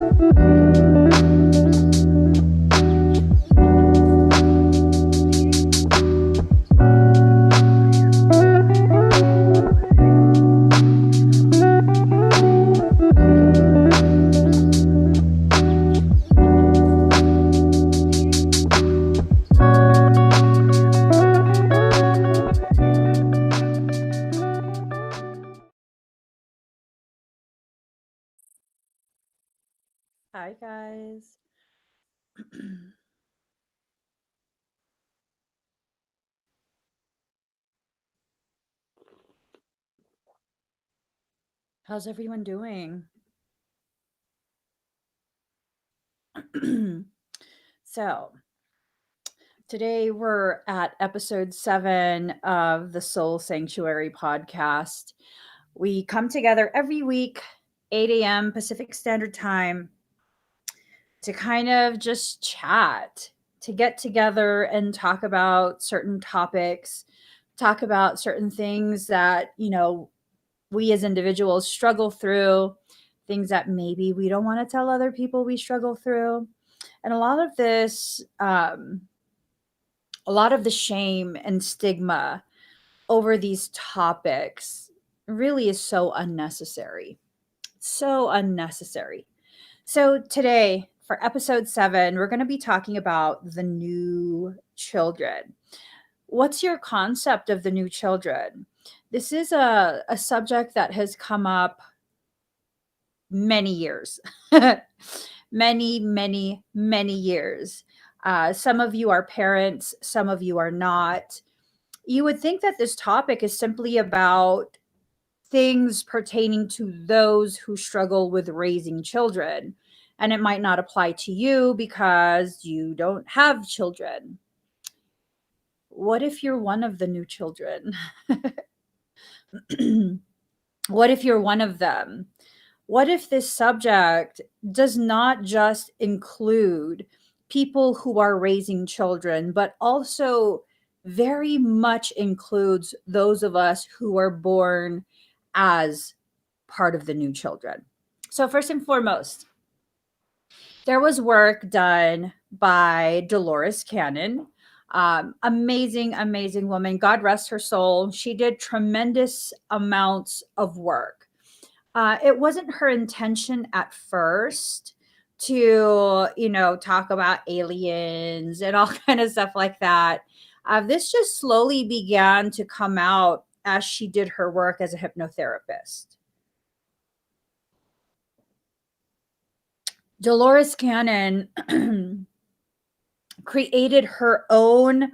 Hi, guys. How's everyone doing? So, today we're at episode 7 of the Soul Sanctuary podcast. We come together every week, 8 a.m. Pacific Standard Time, to kind of just chat, to get together and talk about certain topics, talk about certain things that, we as individuals struggle through, things that maybe we don't want to tell other people we struggle through. And a lot of the shame and stigma over these topics really is so unnecessary. So unnecessary. So, today, for episode 7, we're going to be talking about the new children. What's your concept of the new children? This is a subject that has come up many years, many years. Some of you are parents, some of you are not. You would think that this topic is simply about things pertaining to those who struggle with raising children. And it might not apply to you because you don't have children. What if you're one of the new children? What if you're one of them? What if this subject does not just include people who are raising children, but also very much includes those of us who are born as part of the new children? So, first and foremost, there was work done by Dolores Cannon. Amazing woman. God rest her soul. She did tremendous amounts of work. It wasn't her intention at first to, talk about aliens and all kind of stuff like that. This just slowly began to come out as she did her work as a hypnotherapist. Dolores Cannon created her own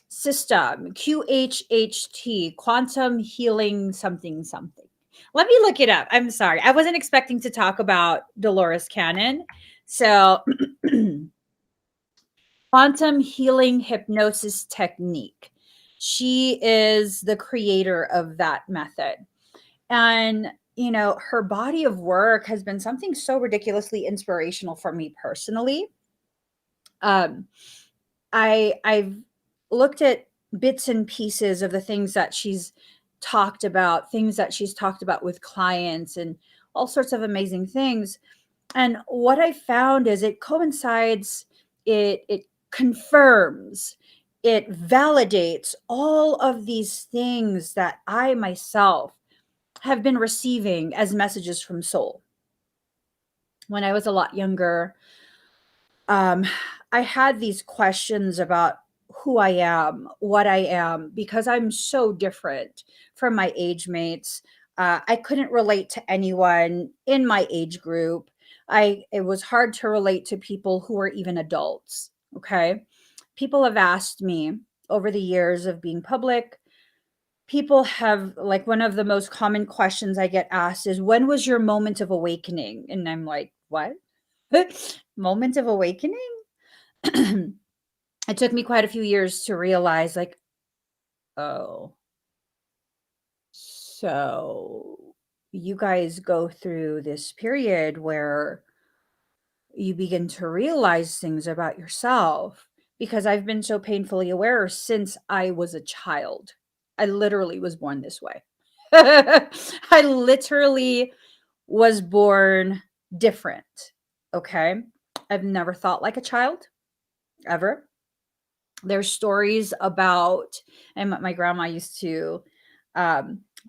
system, QHHT, quantum healing something something. Let me look it up. I'm sorry. I wasn't expecting to talk about Dolores Cannon. So, quantum healing hypnosis technique. She is the creator of that method. And, her body of work has been something so ridiculously inspirational for me personally. Um, I've looked at bits and pieces of the things that she's talked about with clients and all sorts of amazing things. And what I found is it coincides, it confirms, it validates all of these things that I myself have been receiving as messages from soul. When I was a lot younger, um, I had these questions about who I am, what I am, because I'm so different from my age mates. I couldn't relate to anyone in my age group. It was hard to relate to people who were even adults. Okay, people have asked me over the years of being public. People have, like, one of the most common questions I get asked is, "When was your moment of awakening?" And I'm like, "What? Moment of awakening?" It took me quite a few years to realize, like, oh, so you guys go through this period where you begin to realize things about yourself, because I've been so painfully aware since I was a child. I literally was born this way. I literally was born different. Okay. I've never thought like a child, ever. There's stories about, and my grandma used to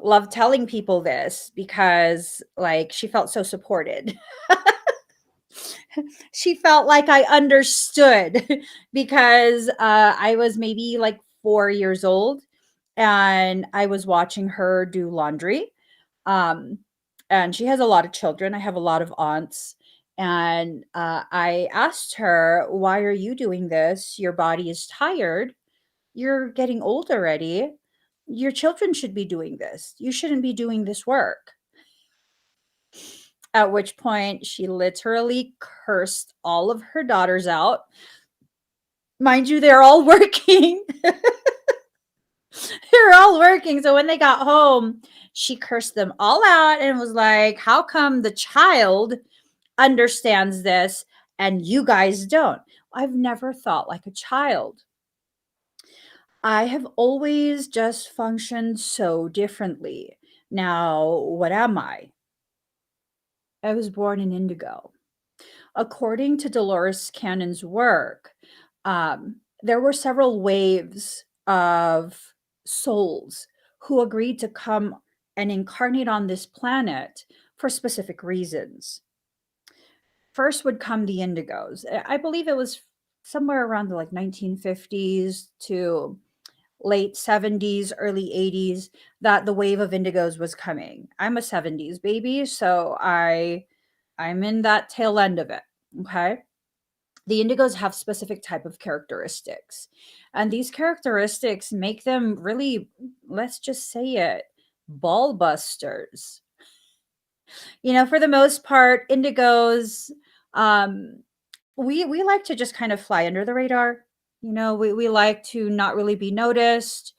love telling people this because, like, she felt so supported. She felt like I understood because I was maybe like 4 years old and I was watching her do laundry. Um, and she has a lot of children. I have a lot of aunts. And I asked her, "Why are you doing this? Your body is tired. You're getting old already. Your children should be doing this. You shouldn't be doing this work." At which point she literally cursed all of her daughters out. Mind you, they're all working. They're all working. So when they got home, she cursed them all out and was like, "How come the child understands this and you guys don't?" I've never thought like a child. I have always just functioned so differently. Now, what am I? I was born in indigo. According to Dolores Cannon's work, there were several waves of souls who agreed to come and incarnate on this planet for specific reasons. First would come the indigos. I believe it was somewhere around the like 1950s to late 70s, early 80s that the wave of indigos was coming. I'm a 70s baby, so I'm in that tail end of it. Okay. The indigos have specific type of characteristics. And these characteristics make them really, let's just say it, ball busters. For the most part, indigos, um, we like to just kind of fly under the radar. We like to not really be noticed.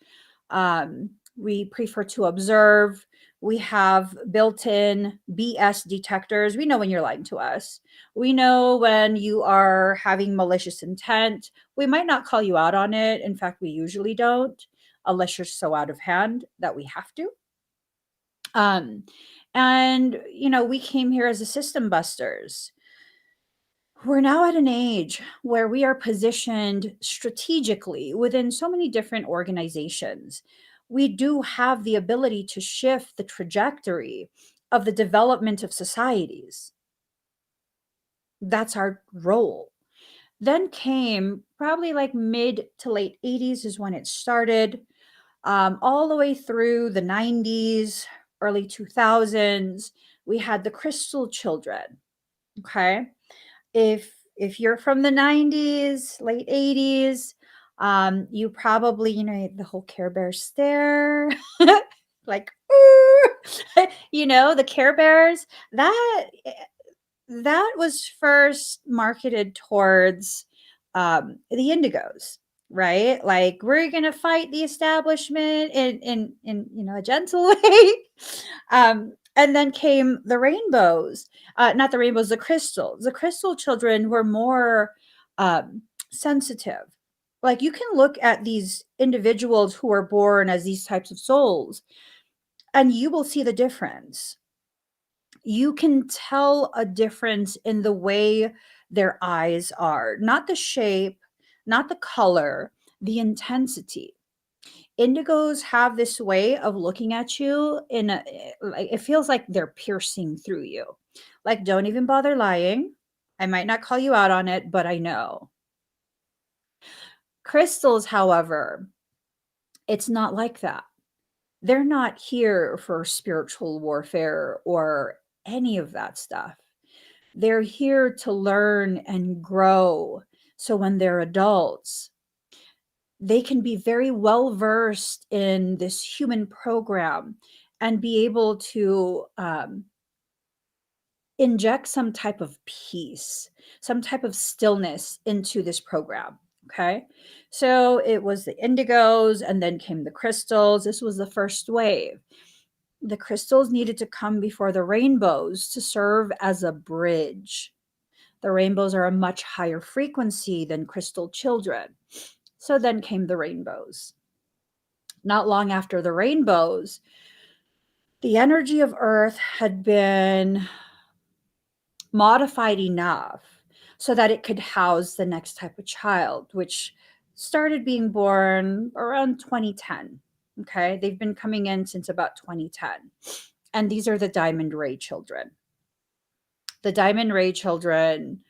We prefer to observe. We have built-in BS detectors. We know when you're lying to us. We know when you are having malicious intent. We might not call you out on it. In fact, we usually don't, unless you're so out of hand that we have to. Um, and we came here as a system busters. We're now at an age where we are positioned strategically within so many different organizations. We do have the ability to shift the trajectory of the development of societies. That's our role. Then came probably like mid to late 80s is when it started, all the way through the 90s, early 2000s. We had the crystal children. Okay. If you're from the 90s, late 80s, you probably, the whole Care Bear stare, like, ooh, the Care Bears, that was first marketed towards the indigos, right? Like, we're gonna fight the establishment in a gentle way. And then came the rainbows, not the rainbows, the crystals. The crystal children were more sensitive. Like, you can look at these individuals who are born as these types of souls, and you will see the difference. You can tell a difference in the way their eyes are, not the shape, not the color, the intensity. Indigos have this way of looking at you like, it feels like they're piercing through you. Like, don't even bother lying. I might not call you out on it, but I know. Crystals, however, it's not like that. They're not here for spiritual warfare or any of that stuff. They're here to learn and grow. So when they're adults, they can be very well versed in this human program and be able to inject some type of peace, some type of stillness into this program. Okay. So it was the indigos and then came the crystals. This was the first wave. The crystals needed to come before the rainbows to serve as a bridge. The rainbows are a much higher frequency than crystal children. So then came the rainbows. Not long after the rainbows, the energy of Earth had been modified enough so that it could house the next type of child, which started being born around 2010. Okay. They've been coming in since about 2010. And these are the Diamond Ray children. The Diamond Ray children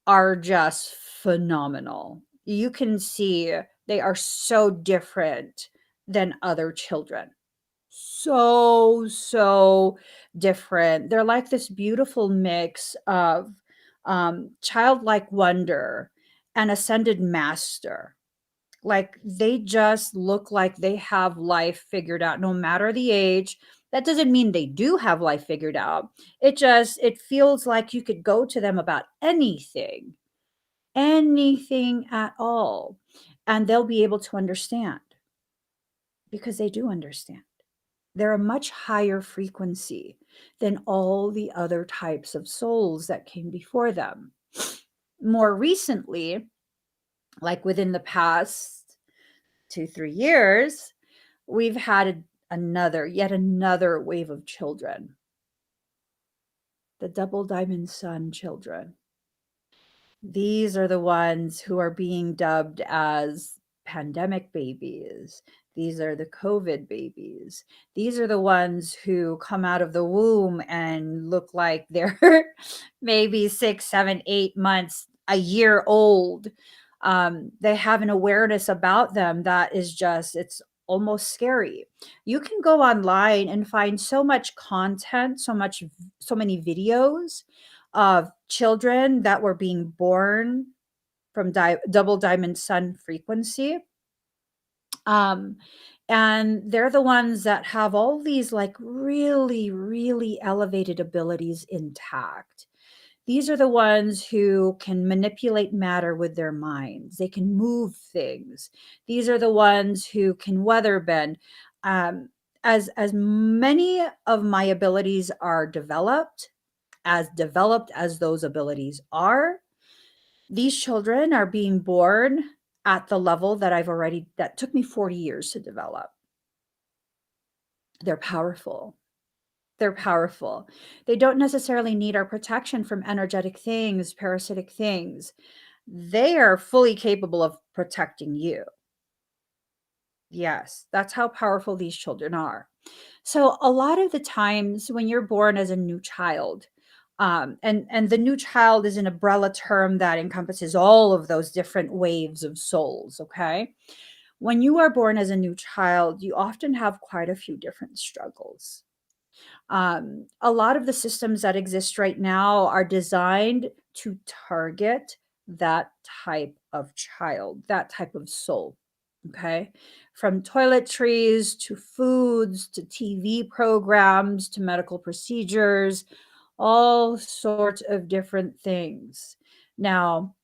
are just phenomenal. You can see they are so different than other children. So different. They're like this beautiful mix of childlike wonder and ascended master. Like they just look like they have life figured out no matter the age. That doesn't mean they do have life figured out. It feels like you could go to them about anything, anything at all, and they'll be able to understand because they do understand. They're a much higher frequency than all the other types of souls that came before them. More recently, like within the past 2, 3 years, we've had yet another wave of children, the double diamond sun children. These are the ones who are being dubbed as pandemic babies. These are the COVID babies. These are the ones who come out of the womb and look like they're maybe 6, 7, 8 months, a year old. They have an awareness about them that is just, it's almost scary. You can go online and find so much content, so many videos of children that were being born from double diamond sun frequency. Um, and they're the ones that have all these like really, really elevated abilities intact. These are the ones who can manipulate matter with their minds. They can move things. These are the ones who can weather bend. As many of my abilities are developed as those abilities are, these children are being born at the level that took me 40 years to develop. They're powerful. They're powerful. They don't necessarily need our protection from energetic things, parasitic things. They are fully capable of protecting you. Yes, that's how powerful these children are. So a lot of the times when you're born as a new child, and the new child is an umbrella term that encompasses all of those different waves of souls. Okay, when you are born as a new child, you often have quite a few different struggles. A lot of the systems that exist right now are designed to target that type of child, that type of soul. Okay. From toiletries to foods to TV programs to medical procedures, all sorts of different things. Now,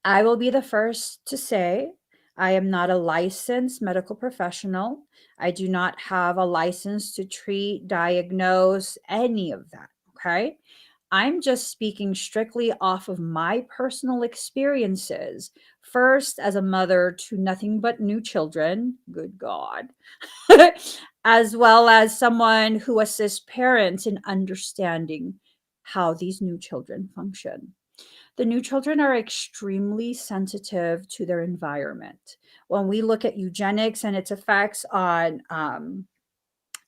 I will be the first to say I am not a licensed medical professional. I do not have a license to treat, diagnose, any of that. Okay. I'm just speaking strictly off of my personal experiences. First, as a mother to nothing but new children, good God, as well as someone who assists parents in understanding how these new children function. The new children are extremely sensitive to their environment. When we look at eugenics and its effects on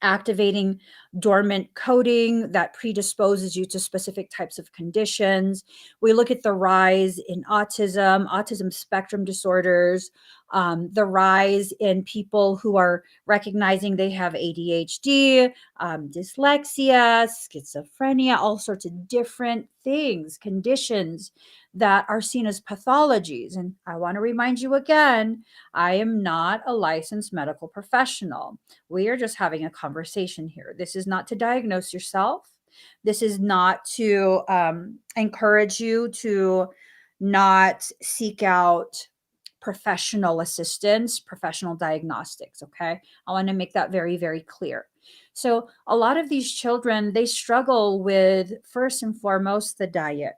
activating dormant coding that predisposes you to specific types of conditions. We look at the rise in autism spectrum disorders, the rise in people who are recognizing they have ADHD, dyslexia, schizophrenia, all sorts of different things, conditions that are seen as pathologies. And I want to remind you again, I am not a licensed medical professional. We are just having a conversation here. This is not to diagnose yourself. This is not to encourage you to not seek out professional assistance, professional diagnostics. Okay. I want to make that very, very clear. So, a lot of these children, they struggle with, first and foremost, the diet.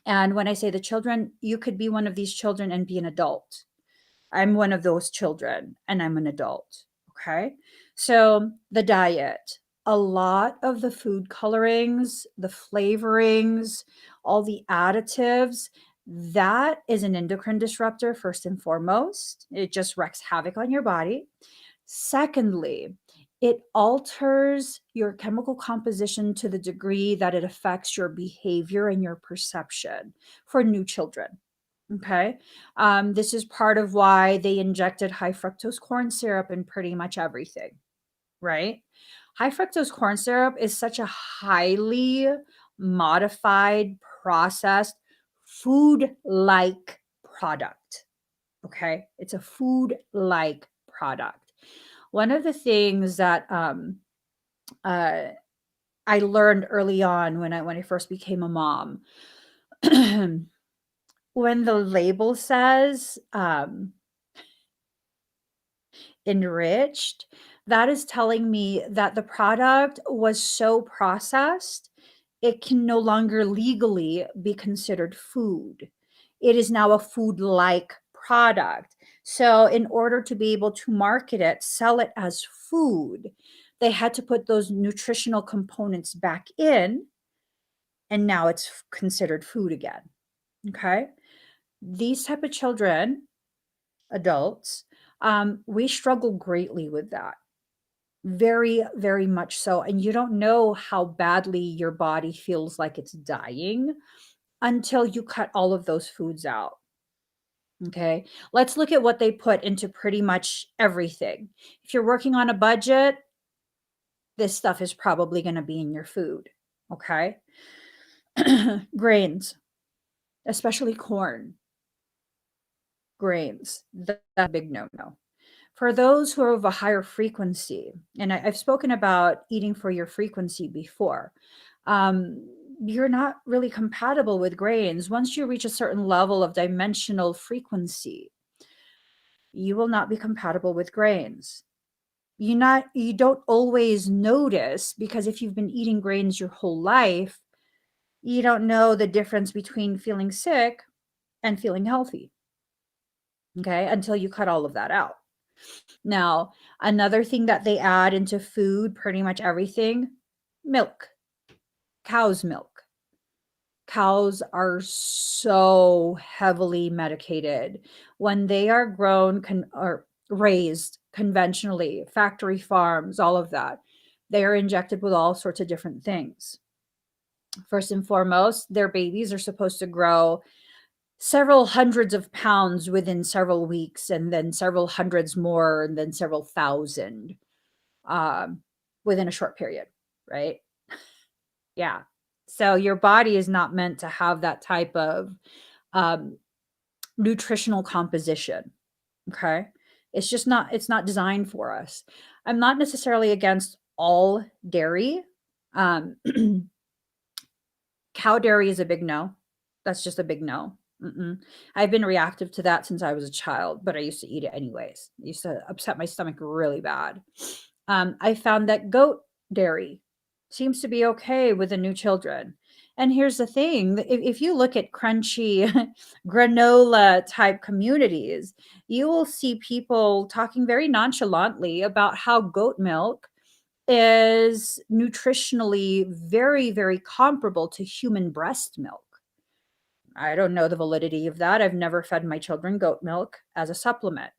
And when I say the children, you could be one of these children and be an adult. I'm one of those children and I'm an adult. Okay. So the diet, a lot of the food colorings, the flavorings, all the additives, that is an endocrine disruptor, first and foremost. It just wreaks havoc on your body. Secondly, it alters your chemical composition to the degree that it affects your behavior and your perception for new children. Okay. This is part of why they injected high fructose corn syrup in pretty much everything, right? High fructose corn syrup is such a highly modified, processed, food like product. Okay. It's a food like product. One of the things that uh, I learned early on when I first became a mom, when the label says enriched, that is telling me that the product was so processed, it can no longer legally be considered food. It is now a food like product. So, in order to be able to market it, sell it as food, they had to put those nutritional components back in, and now it's considered food again. Okay. These type of children, adults, we struggle greatly with that. Very, very much so. And you don't know how badly your body feels like it's dying until you cut all of those foods out. Okay. Let's look at what they put into pretty much everything. If you're working on a budget, this stuff is probably going to be in your food. Okay. Grains, especially corn, grains, that's a big no no. For those who are of a higher frequency, and I've spoken about eating for your frequency before, um, you're not really compatible with grains. Once you reach a certain level of dimensional frequency, you will not be compatible with grains. You don't always notice because if you've been eating grains your whole life, you don't know the difference between feeling sick and feeling healthy. Okay, until you cut all of that out. Now, another thing that they add into food, pretty much everything, milk, cow's milk. Cows are so heavily medicated. When they are grown or raised conventionally, factory farms, all of that, they are injected with all sorts of different things. First and foremost, their babies are supposed to grow several hundreds of pounds within several weeks, and then several hundreds more, and then several thousand um, within a short period, right? Yeah. So your body is not meant to have that type of um, nutritional composition. Okay. It's not designed for us. I'm not necessarily against all dairy. Um, Cow dairy is a big no. That's just a big no. Mm-mm. I've been reactive to that since I was a child, but I used to eat it anyways. It used to upset my stomach really bad. I found that goat dairy seems to be okay with the new children. And here's the thing, if you look at crunchy granola type communities, you will see people talking very nonchalantly about how goat milk is nutritionally very, very comparable to human breast milk. I don't know the validity of that. I've never fed my children goat milk as a supplement,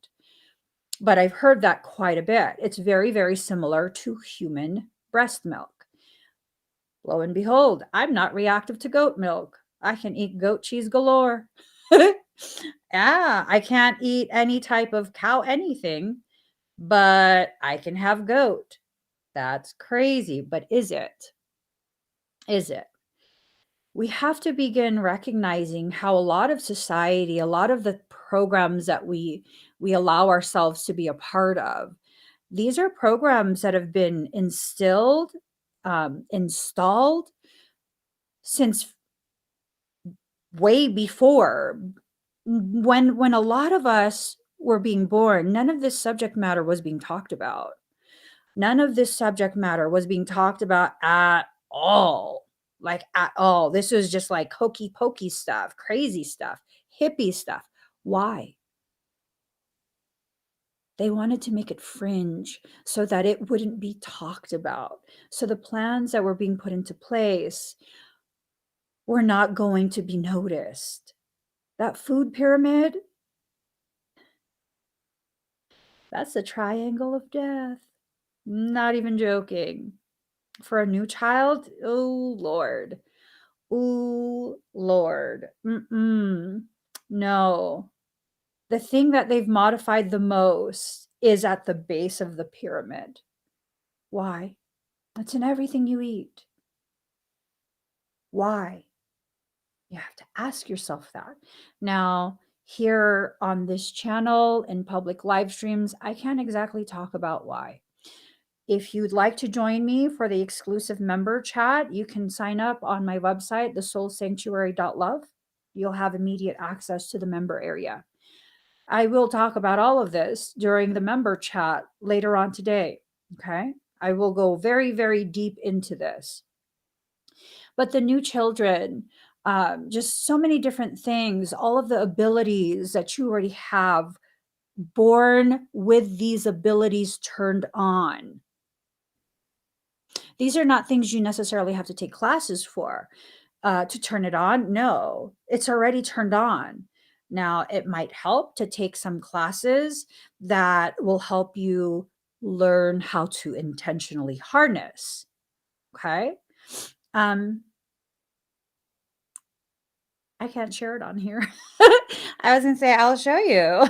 but I've heard that quite a bit. It's very, very similar to human breast milk. Lo and behold, I'm not reactive to goat milk. I can eat goat cheese galore. Yeah, I can't eat any type of cow anything, but I can have goat. That's crazy, but is it? Is it? We have to begin recognizing how a lot of society, a lot of the programs that we allow ourselves to be a part of, these are programs that have been instilled, installed since way before. When a lot of us were being born, none of this subject matter was being talked about. None of this subject matter was being talked about at all. Like at all. This was just like hokey pokey stuff, crazy stuff, hippie stuff. Why? They wanted to make it fringe so that it wouldn't be talked about. So the plans that were being put into place were not going to be noticed. That food pyramid, that's the triangle of death. Not even joking. For a new child, oh Lord. Oh Lord. Mm-mm. No. The thing that they've modified the most is at the base of the pyramid. Why? It's in everything you eat. Why? You have to ask yourself that. Now, here on this channel in public live streams, I can't exactly talk about why. If you'd like to join me for the exclusive member chat, you can sign up on my website, thesoulsanctuary.love. You'll have immediate access to the member area. I will talk about all of this during the member chat later on today. Okay. I will go very, very deep into this. But the new children, just so many different things, all of the abilities that you already have, born with these abilities turned on. These are not things you necessarily have to take classes for to turn it on. No, it's already turned on. Now, it might help to take some classes that will help you learn how to intentionally harness. Okay. Um, I can't share it on here. I was gonna say I'll show you.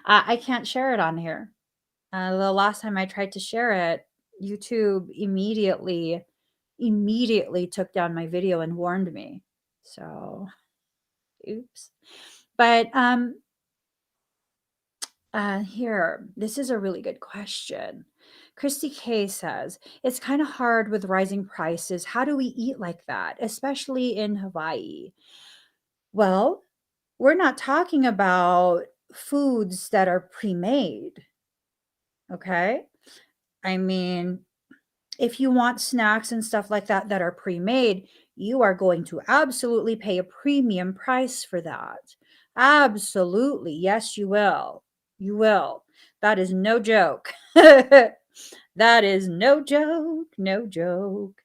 I can't share it on here. The last time I tried to share it, YouTube immediately took down my video and warned me. So, oops. But here, this is a really good question. Christy K says, it's kind of hard with rising prices. How do we eat like that, especially in Hawaii? Well, we're not talking about foods that are pre-made. Okay. I mean, if you want snacks and stuff like that that are pre-made, you are going to absolutely pay a premium price for that. Absolutely. Yes, you will. You will. That is no joke. That is no joke. No joke.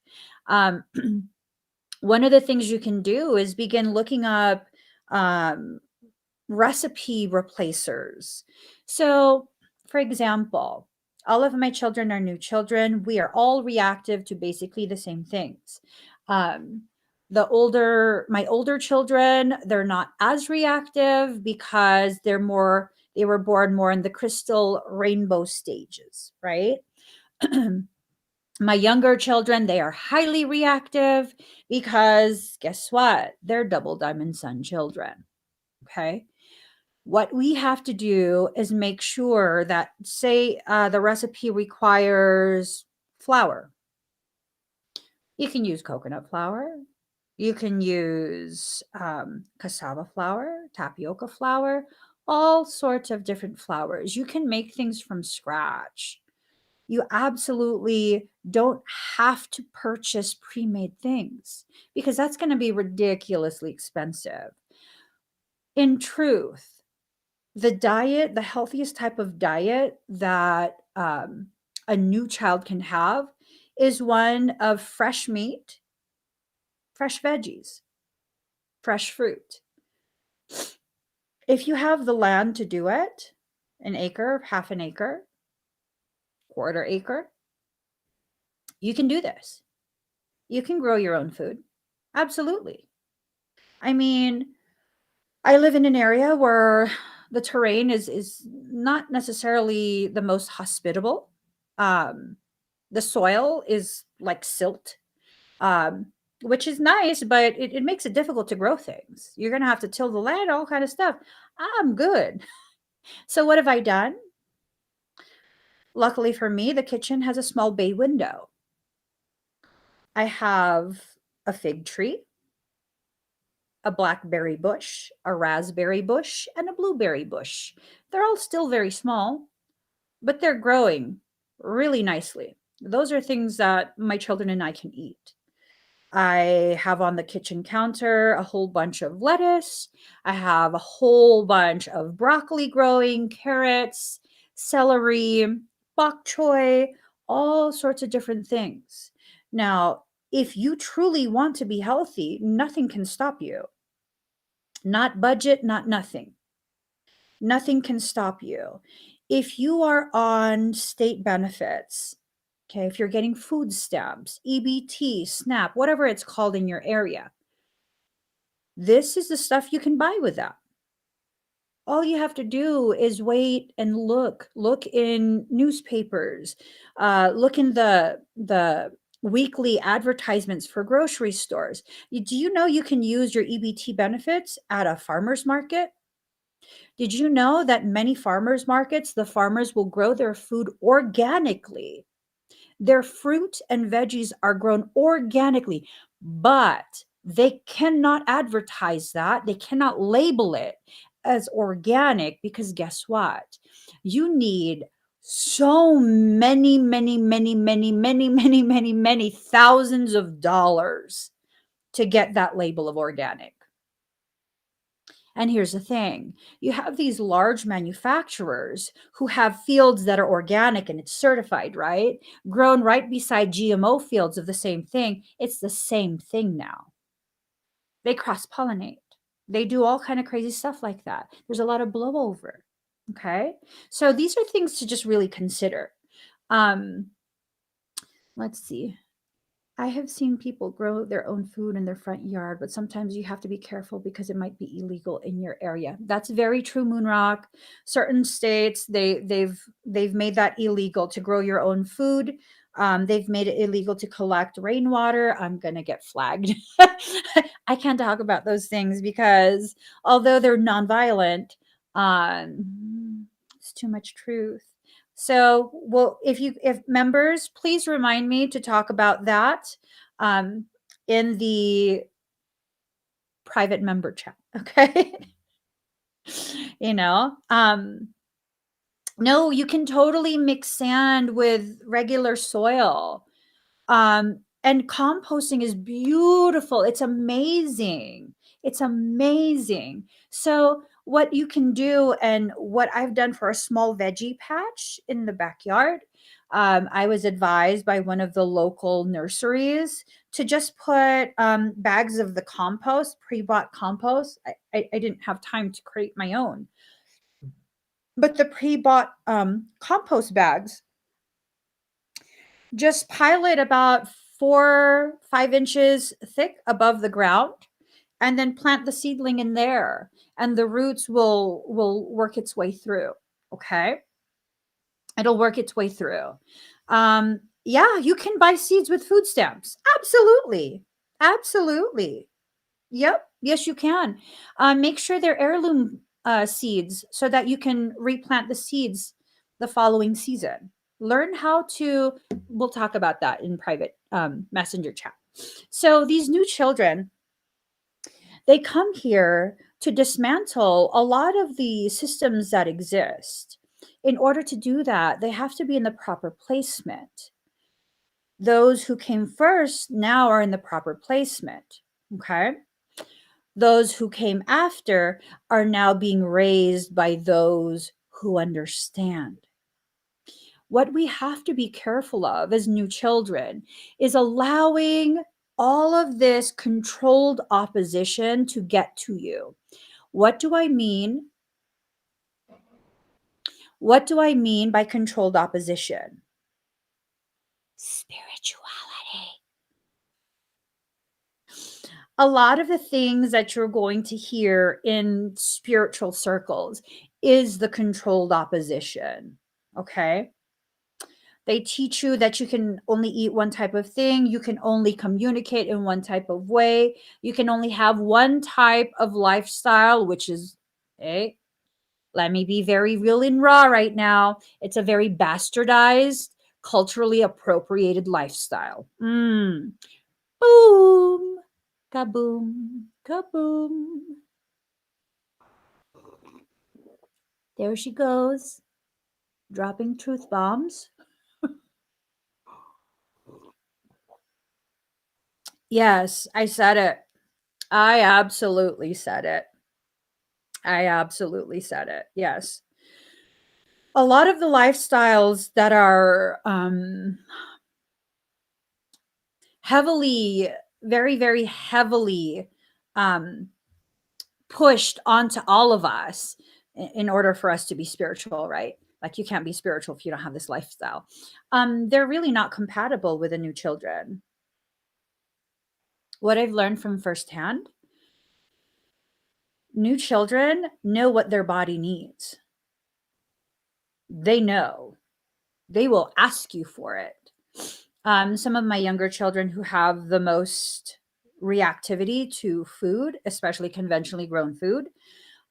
Um, one of the things you can do is begin looking up um, recipe replacers. So, for example, all of my children are new children. We are all reactive to basically the same things. Um, my older children, they're not as reactive because they were born more in the crystal rainbow stages, right? My younger children, they are highly reactive because guess what? They're double diamond sun children. Okay. What we have to do is make sure that, say, the recipe requires flour. You can use coconut flour. You can use cassava flour, tapioca flour, all sorts of different flours. You can make things from scratch. You absolutely don't have to purchase pre-made things because that's going to be ridiculously expensive. In truth, the healthiest type of diet that a new child can have is one of fresh meat, fresh veggies, fresh fruit. If you have the land to do it, an acre, half an acre, quarter acre, you can do this. You can grow your own food. Absolutely. I mean, I live in an area where the terrain is not necessarily the most hospitable. Um, the soil is like silt, um, which is nice, but it makes it difficult to grow things. You're gonna have to till the land, all kind of stuff. I'm good. So what have I done? Luckily for me, the kitchen has a small bay window. I have a fig tree, a blackberry bush, a raspberry bush, and a blueberry bush. They're all still very small, but they're growing really nicely. Those are things that my children and I can eat. I have on the kitchen counter a whole bunch of lettuce. I have a whole bunch of broccoli growing, carrots, celery, bok choy, all sorts of different things. Now, if you truly want to be healthy, nothing can stop you. Not budget, not nothing. Nothing can stop you. If you are on state benefits, okay, if you're getting food stamps, EBT, SNAP, whatever it's called in your area, this is the stuff you can buy with that. All you have to do is wait and look in newspapers, look in the weekly advertisements for grocery stores. Do you know you can use your EBT benefits at a farmer's market? Did you know that many farmers markets, the farmers will grow their food organically? Their fruit and veggies are grown organically, but they cannot advertise that. They cannot label it as organic because guess what? You need so many thousands of dollars to get that label of organic. And here's the thing, you have these large manufacturers who have fields that are organic and it's certified, right? Grown right beside GMO fields of the same thing. It's the same thing now. They cross pollinate. They do all kind of crazy stuff like that. There's a lot of blowover. Okay. So these are things to just really consider. Um, let's see. I have seen people grow their own food in their front yard, but sometimes you have to be careful because it might be illegal in your area. That's very true, Moonrock. Certain states they've made that illegal to grow your own food. They've made it illegal to collect rainwater. I'm gonna get flagged. I can't talk about those things because although they're nonviolent, it's too much truth. So, well, if members, please remind me to talk about that um, in the private member chat. Okay. you know, um, no, you can totally mix sand with regular soil. And composting is beautiful. It's amazing. It's amazing. So, what you can do, and what I've done for a small veggie patch in the backyard, I was advised by one of the local nurseries to just put bags of the compost, pre bought compost. I didn't have time to create my own, but the pre bought compost bags, just pile it about 4, 5 inches thick above the ground and then plant the seedling in there and the roots will work its way through. Okay. It'll work its way through. Yeah, you can buy seeds with food stamps. Absolutely. Absolutely. Yep. Yes, you can. Make sure they're heirloom seeds so that you can replant the seeds the following season. Learn how to, we'll talk about that in private messenger chat. So these new children, they come here to dismantle a lot of the systems that exist. In order to do that, they have to be in the proper placement. Those who came first now are in the proper placement. Okay. Those who came after are now being raised by those who understand. What we have to be careful of as new children is allowing all of this controlled opposition to get to you. What do I mean? What do I mean by controlled opposition? Spirituality. A lot of the things that you're going to hear in spiritual circles is the controlled opposition. Okay. They teach you that you can only eat one type of thing. You can only communicate in one type of way. You can only have one type of lifestyle, which is, hey, let me be very real and raw right now. It's a very bastardized, culturally appropriated lifestyle. Boom, kaboom, kaboom. There she goes, dropping truth bombs. Yes, I said it. I absolutely said it. I absolutely said it. Yes. A lot of the lifestyles that are heavily, very, very heavily um, pushed onto all of us in order for us to be spiritual, right? Like you can't be spiritual if you don't have this lifestyle. They're really not compatible with the new children. What I've learned from firsthand, new children know what their body needs. They know. They will ask you for it. Some of my younger children who have the most reactivity to food, especially conventionally grown food,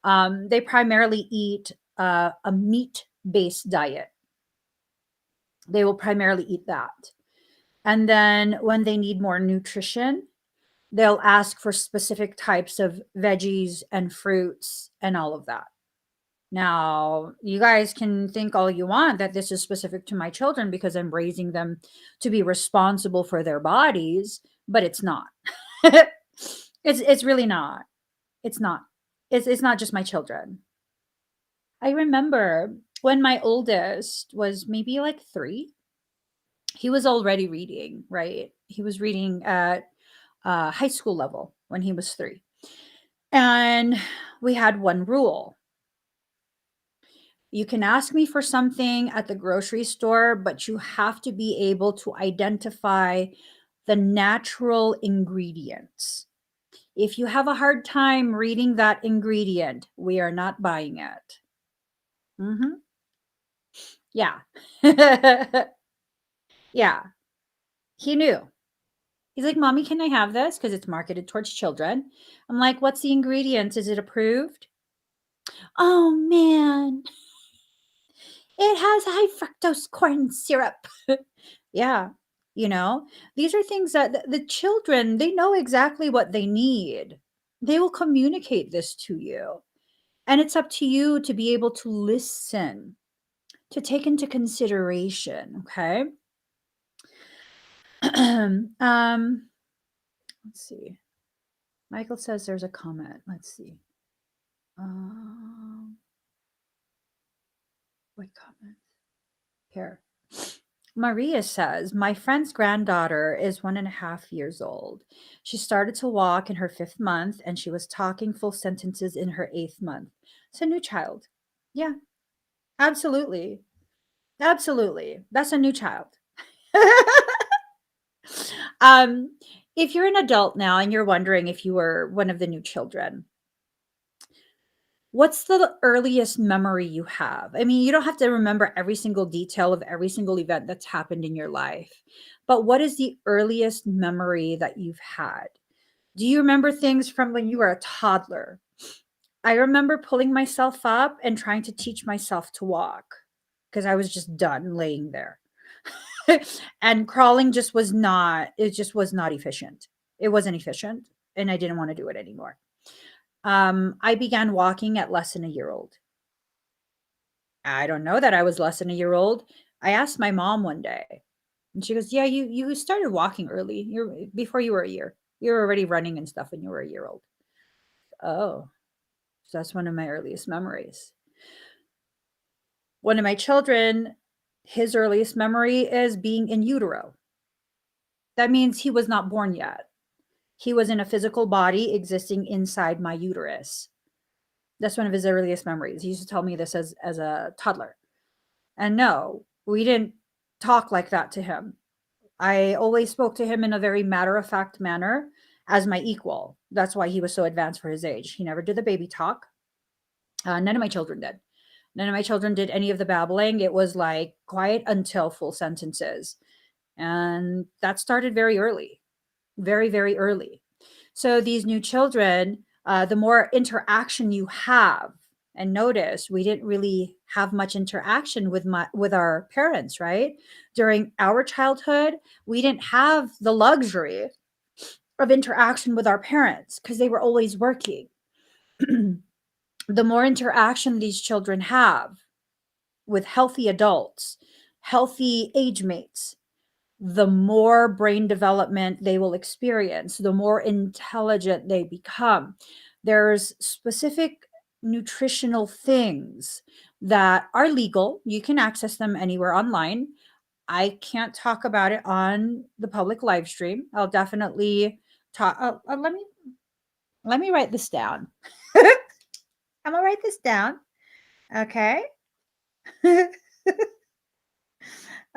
they primarily eat a meat based diet. They will primarily eat that. And then when they need more nutrition, they'll ask for specific types of veggies and fruits and all of that. Now, you guys can think all you want that this is specific to my children because I'm raising them to be responsible for their bodies, but it's not. It's really not. It's not. It's not just my children. I remember when my oldest was maybe like 3, he was already reading, right? He was reading at high school level when he was 3. And we had one rule. You can ask me for something at the grocery store, but you have to be able to identify the natural ingredients. If you have a hard time reading that ingredient, we are not buying it. Hmm. Yeah. Yeah. He knew. He's like, Mommy, can I have this? Because it's marketed towards children. I'm like, what's the ingredients? Is it approved? Oh, man. It has high fructose corn syrup. Yeah. You know, these are things that the children, they know exactly what they need. They will communicate this to you. And it's up to you to be able to listen, to take into consideration. Okay. Let's see. Michael says there's a comment. Let's see. Um, what comment? Here. Maria says, my friend's granddaughter is 1.5 years old. She started to walk in her 5th month and she was talking full sentences in her 8th month. It's a new child. Yeah, absolutely. Absolutely. That's a new child. um, if you're an adult now and you're wondering if you were one of the new children, what's the earliest memory you have? I mean, you don't have to remember every single detail of every single event that's happened in your life, but what is the earliest memory that you've had? Do you remember things from when you were a toddler? I remember pulling myself up and trying to teach myself to walk because I was just done laying there. And crawling just was not efficient. It wasn't efficient and I didn't want to do it anymore. I began walking at less than a year old. I don't know that I was less than a year old. I asked my mom one day, and she goes, "Yeah, you started walking early. You're before you were a year. You were already running and stuff when you were a year old." Oh, so that's one of my earliest memories. One of my children, his earliest memory is being in utero. That means he was not born yet. He was in a physical body existing inside my uterus. That's one of his earliest memories. He used to tell me this as a toddler. And no, we didn't talk like that to him. I always spoke to him in a very matter of fact manner as my equal. That's why he was so advanced for his age. He never did the baby talk. None of my children did. None of my children did any of the babbling. It was like quiet until full sentences. And that started very early, very, very early. So these new children, the more interaction you have, and notice we didn't really have much interaction with our parents, right? During our childhood, we didn't have the luxury of interaction with our parents because they were always working. The more interaction these children have with healthy adults, healthy age mates, the more brain development they will experience, the more intelligent they become. There's specific nutritional things that are legal. You can access them anywhere online. I can't talk about it on the public live stream. I'll definitely talk. Let me write this down. I'm gonna write this down. Okay.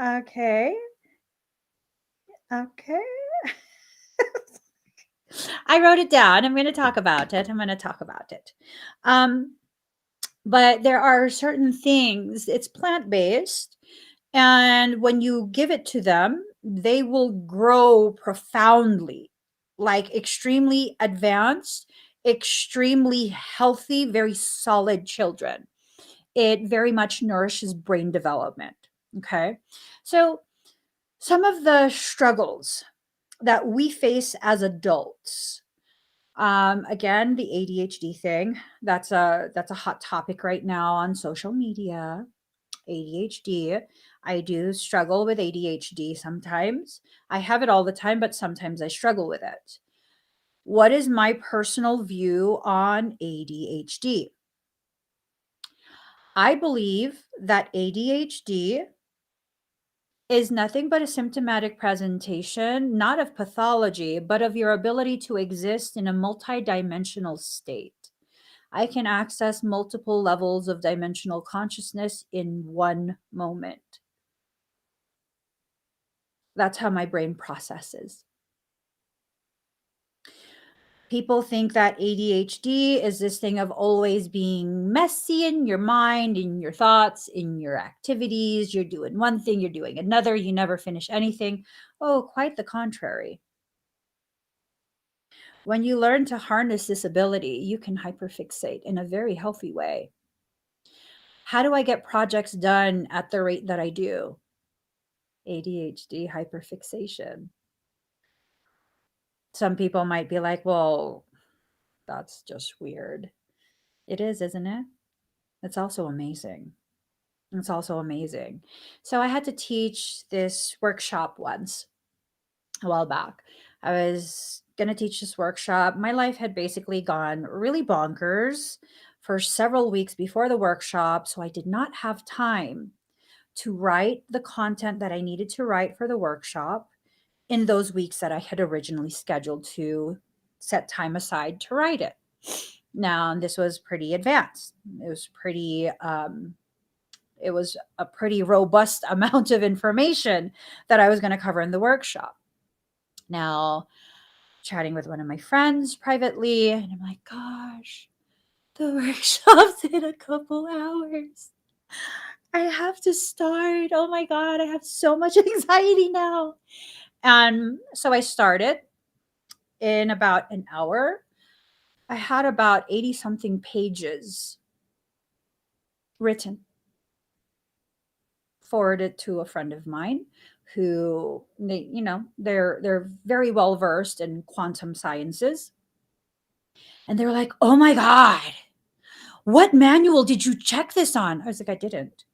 Okay. Okay. I wrote it down. I'm going to talk about it. I'm going to talk about it. Um, but there are certain things, it's plant based. And when you give it to them, they will grow profoundly, like extremely advanced, extremely healthy, very solid children. It very much nourishes brain development. Okay. So, some of the struggles that we face as adults, again, the ADHD thing, that's a hot topic right now on social media. ADHD. I do struggle with ADHD sometimes. I have it all the time, but sometimes I struggle with it. What is my personal view on ADHD? I believe that ADHD is nothing but a symptomatic presentation, not of pathology, but of your ability to exist in a multidimensional state. I can access multiple levels of dimensional consciousness in one moment. That's how my brain processes. People think that ADHD is this thing of always being messy in your mind, in your thoughts, in your activities. You're doing one thing, you're doing another, you never finish anything. Oh, quite the contrary. When you learn to harness this ability, you can hyperfixate in a very healthy way. How do I get projects done at the rate that I do? ADHD hyperfixation. Some people might be like, well, that's just weird. It is, isn't it? It's also amazing. It's also amazing. So I had to teach this workshop once a while back. I was going to teach this workshop. My life had basically gone really bonkers for several weeks before the workshop. So I did not have time to write the content that I needed to write for the workshop in those weeks that I had originally scheduled to set time aside to write it. Now, this was pretty advanced. It was a pretty robust amount of information that I was going to cover in the workshop. Now, chatting with one of my friends privately, and I'm like, gosh, the workshop's in a couple hours. I have to start. Oh my God, I have so much anxiety now. And so I started in about an hour. I had about 80 something pages written, forwarded to a friend of mine who they're very well versed in quantum sciences, and they were like, oh my God, what manual did you check this on? I was like, I didn't.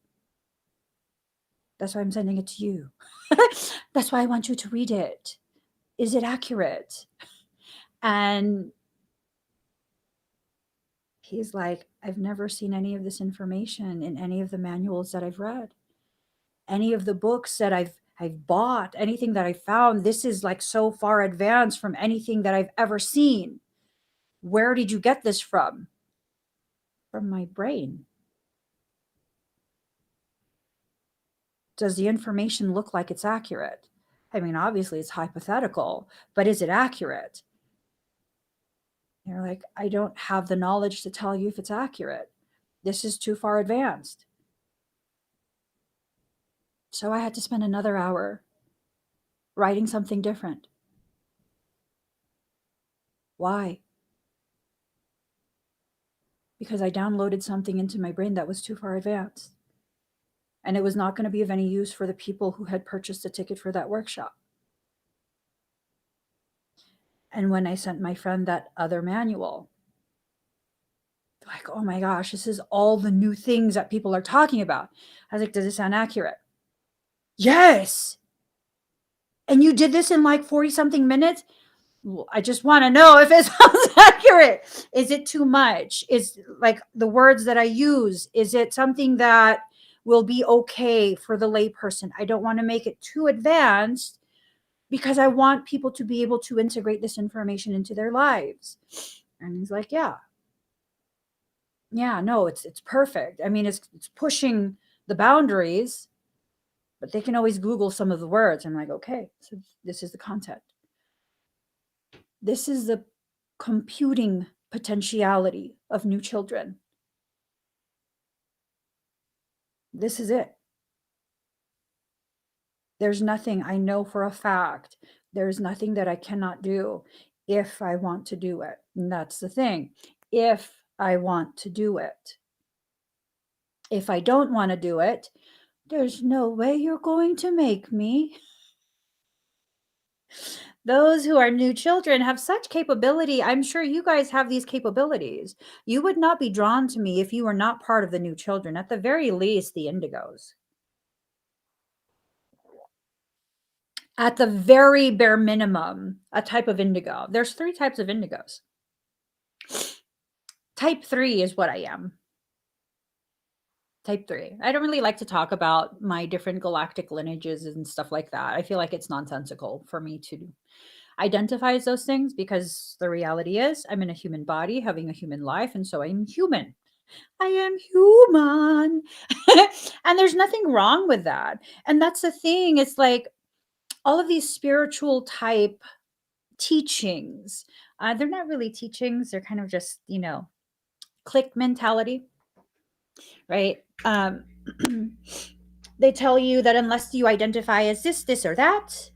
That's why I'm sending it to you. That's why I want you to read it. Is it accurate? And he's like, I've never seen any of this information in any of the manuals that I've read, any of the books that I've bought, anything that I found. This is like so far advanced from anything that I've ever seen. Where did you get this from? From my brain. Does the information look like it's accurate? I mean, obviously it's hypothetical, but is it accurate? You're like, I don't have the knowledge to tell you if it's accurate. This is too far advanced. So I had to spend another hour writing something different. Why? Because I downloaded something into my brain that was too far advanced. And it was not going to be of any use for the people who had purchased a ticket for that workshop. And when I sent my friend that other manual, like, oh my gosh, this is all the new things that people are talking about. I was like, does it sound accurate? Yes. And you did this in like 40 something minutes? Well, I just want to know if it sounds accurate. Is it too much? Is like the words that I use, is it something that will be okay for the layperson? I don't want to make it too advanced because I want people to be able to integrate this information into their lives. And he's like, yeah, yeah, no, it's perfect. I mean, it's pushing the boundaries, but they can always Google some of the words. I'm like, okay, so this is the content. This is the computing potentiality of new children. This is it. There's nothing I know for a fact. There's nothing that I cannot do if I want to do it. And that's the thing. If I want to do it. If I don't want to do it, there's no way you're going to make me. Those who are new children have such capability. I'm sure you guys have these capabilities. You would not be drawn to me if you were not part of the new children, at the very least, the indigos. At the very bare minimum, a type of indigo. There's 3 types of indigos. Type 3 is what I am. Type 3. I don't really like to talk about my different galactic lineages and stuff like that. I feel like it's nonsensical for me to identify as those things because the reality is I'm in a human body having a human life, and so I'm human. I am human. And there's nothing wrong with that. And that's the thing. It's like all of these spiritual type teachings, they're not really teachings. They're kind of just, click mentality, right? They tell you that unless you identify as this, or that,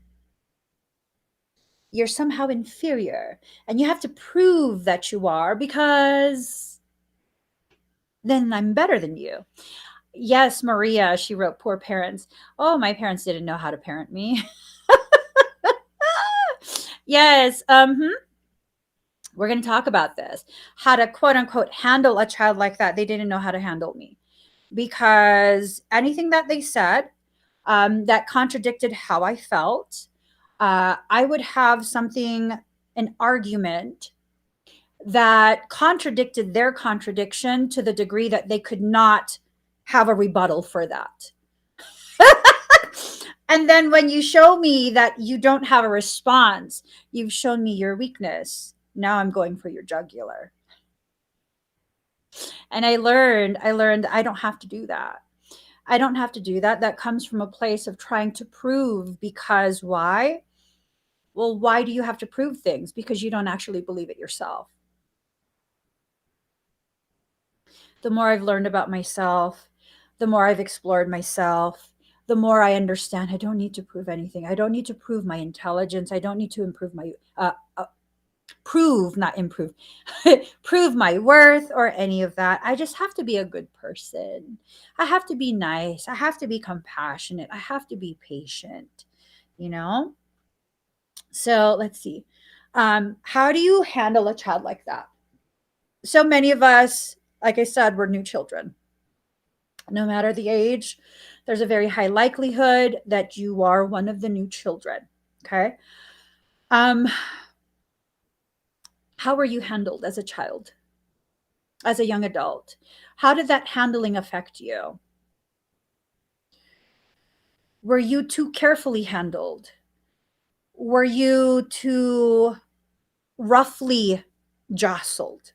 you're somehow inferior. And you have to prove that you are because then I'm better than you. Yes, Maria, she wrote, poor parents. Oh, my parents didn't know how to parent me. Yes. We're going to talk about this. How to quote unquote handle a child like that. They didn't know how to handle me because anything that they said that contradicted how I felt, I would have something, an argument that contradicted their contradiction to the degree that they could not have a rebuttal for that. And then when you show me that you don't have a response, you've shown me your weakness. Now I'm going for your jugular. And I learned I don't have to do that. I don't have to do that. That comes from a place of trying to prove, because why? Well, why do you have to prove things? Because you don't actually believe it yourself. The more I've learned about myself, the more I've explored myself, the more I understand I don't need to prove anything. I don't need to prove my intelligence. I don't need to improve my prove, not improve, prove my worth or any of that. I just have to be a good person. I have to be nice. I have to be compassionate. I have to be patient, you know? So let's see. How do you handle a child like that? So many of us, like I said, we're new children. No matter the age, there's a very high likelihood that you are one of the new children. Okay. Um, how were you handled as a child, as a young adult? How did that handling affect you? Were you too carefully handled? Were you too roughly jostled?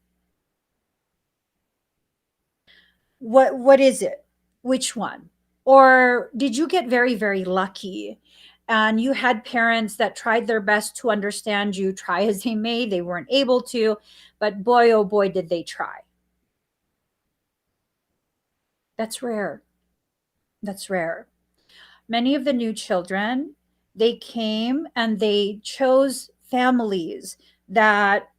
What is it? Which one? Or did you get very, very lucky and you had parents that tried their best to understand you, try as they may, they weren't able to, but boy, oh boy, did they try. That's rare. That's rare. Many of the new children, they came and they chose families that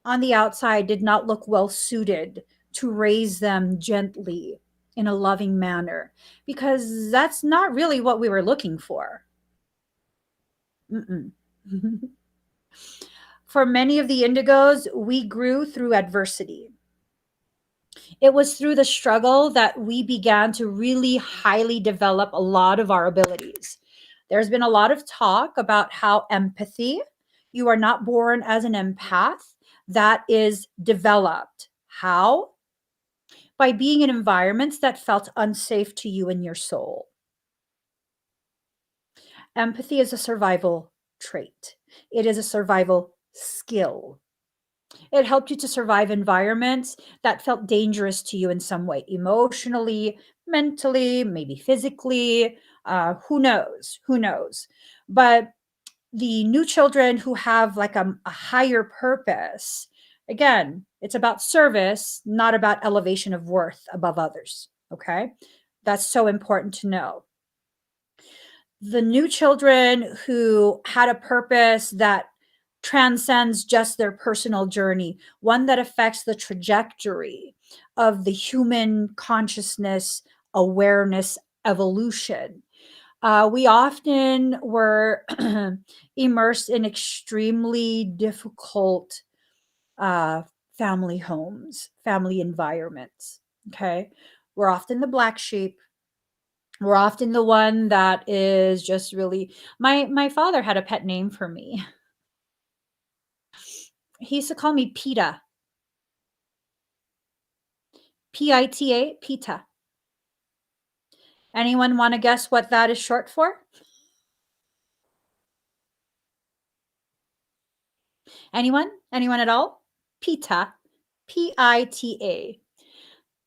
on the outside did not look well suited to raise them gently in a loving manner, because that's not really what we were looking for. Mm-mm. For many of the indigos, we grew through adversity. It was through the struggle that we began to really highly develop a lot of our abilities. There's been a lot of talk about how empathy You are not born as an empath. That is developed. How? By being in environments that felt unsafe to you and your soul. Empathy is a survival trait, it is a survival skill. It helped you to survive environments that felt dangerous to you in some way, emotionally, mentally, maybe physically. Who knows? Who knows? But the new children who have like a higher purpose, again, it's about service, not about elevation of worth above others. Okay. That's so important to know. The new children who had a purpose that transcends just their personal journey, one that affects the trajectory of the human consciousness, awareness, evolution. We often were immersed in extremely difficult uh, family homes, family environments. Okay. We're often the black sheep. We're often the one that is just really my father had a pet name for me. He used to call me Pita. Pita, Pita. Anyone want to guess what that is short for? Anyone? Anyone at all? Pita. Pita.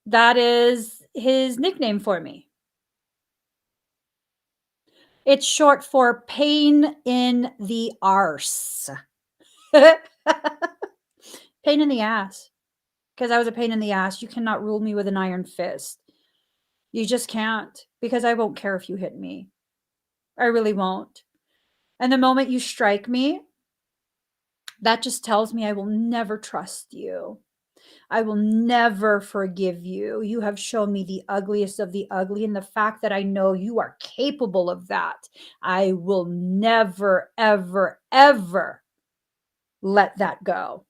That is his nickname for me. It's short for pain in the arse. Pain in the ass. Because I was a pain in the ass. You cannot rule me with an iron fist. You just can't, because I won't care if you hit me. I really won't. And the moment you strike me, that just tells me I will never trust you. I will never forgive you. You have shown me the ugliest of the ugly. And the fact that I know you are capable of that, I will never, ever, ever let that go.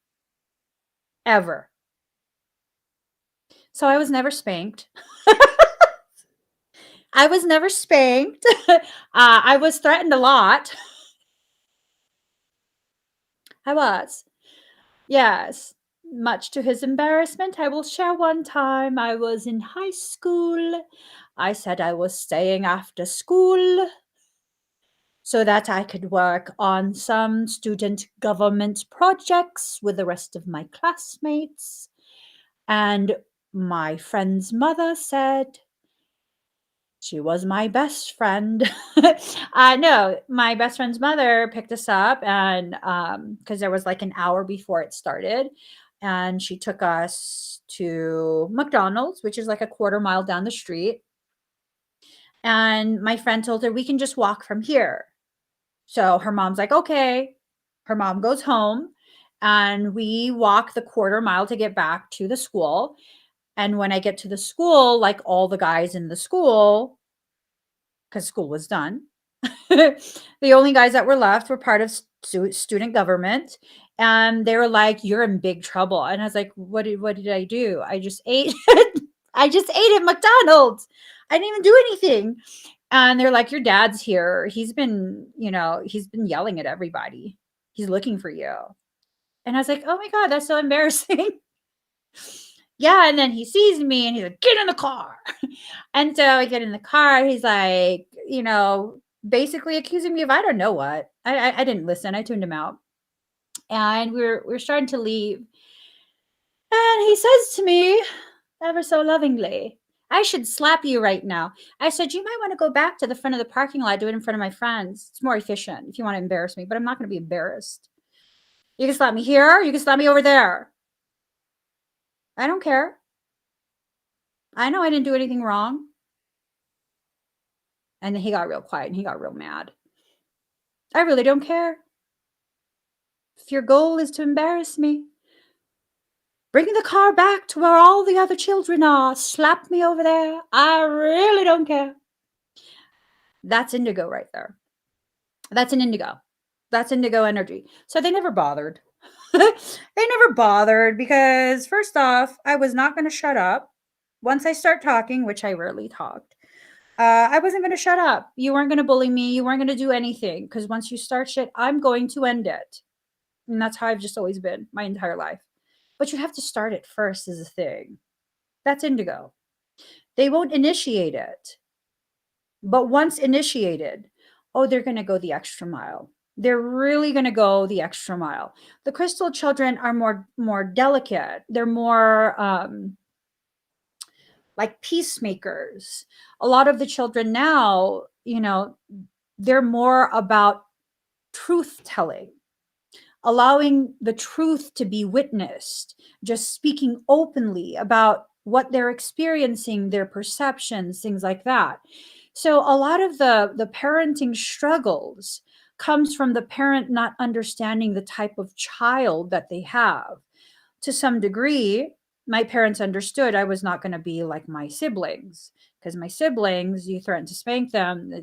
Ever. So I was never spanked. I was never spanked. I was threatened a lot. I was. Yes. Much to his embarrassment, I will share one time I was in high school. I said I was staying after school so that I could work on some student government projects with the rest of my classmates. And my friend's mother said, she was my best friend. No, my best friend's mother picked us up, and because there was like an hour before it started, and she took us to McDonald's, which is like a quarter mile down the street. And my friend told her, we can just walk from here. So her mom's like, okay. Her mom goes home, and we walk the quarter mile to get back to the school. And when I get to the school, like all the guys in the school, because school was done, the only guys that were left were part of student government, and they were like, "You're in big trouble." And I was like, "What did I do? I just ate. I just ate at McDonald's. I didn't even do anything." And they're like, "Your dad's here. He's been yelling at everybody. He's looking for you." And I was like, "Oh my god, that's so embarrassing." Yeah, and then he sees me and he's like, "Get in the car." And so I get in the car. He's like, basically accusing me of I don't know what. I didn't listen. I tuned him out. And we're starting to leave. And he says to me, ever so lovingly, "I should slap you right now." I said, "You might want to go back to the front of the parking lot, do it in front of my friends. It's more efficient if you want to embarrass me, but I'm not going to be embarrassed. You can slap me here, you can slap me over there. I don't care. I know I didn't do anything wrong." And then he got real quiet and he got real mad. "I really don't care. If your goal is to embarrass me, bring the car back to where all the other children are. Slap me over there. I really don't care." That's indigo right there. That's an indigo. That's indigo energy. So they never bothered. They never bothered because, first off, I was not going to shut up. Once I start talking, which I rarely talked, I wasn't going to shut up. You weren't going to bully me. You weren't going to do anything because once you start shit, I'm going to end it. And that's how I've just always been my entire life. But you have to start it first is a thing. That's indigo. They won't initiate it. But once initiated, oh, they're going to go the extra mile. They're really going to go the extra mile. The crystal children are more delicate. They're more like peacemakers. A lot of the children now, they're more about truth telling, allowing the truth to be witnessed, just speaking openly about what they're experiencing, their perceptions, things like that. So a lot of the parenting struggles comes from the parent not understanding the type of child that they have. To some degree, my parents understood I was not going to be like my siblings, because my siblings, you threaten to spank them,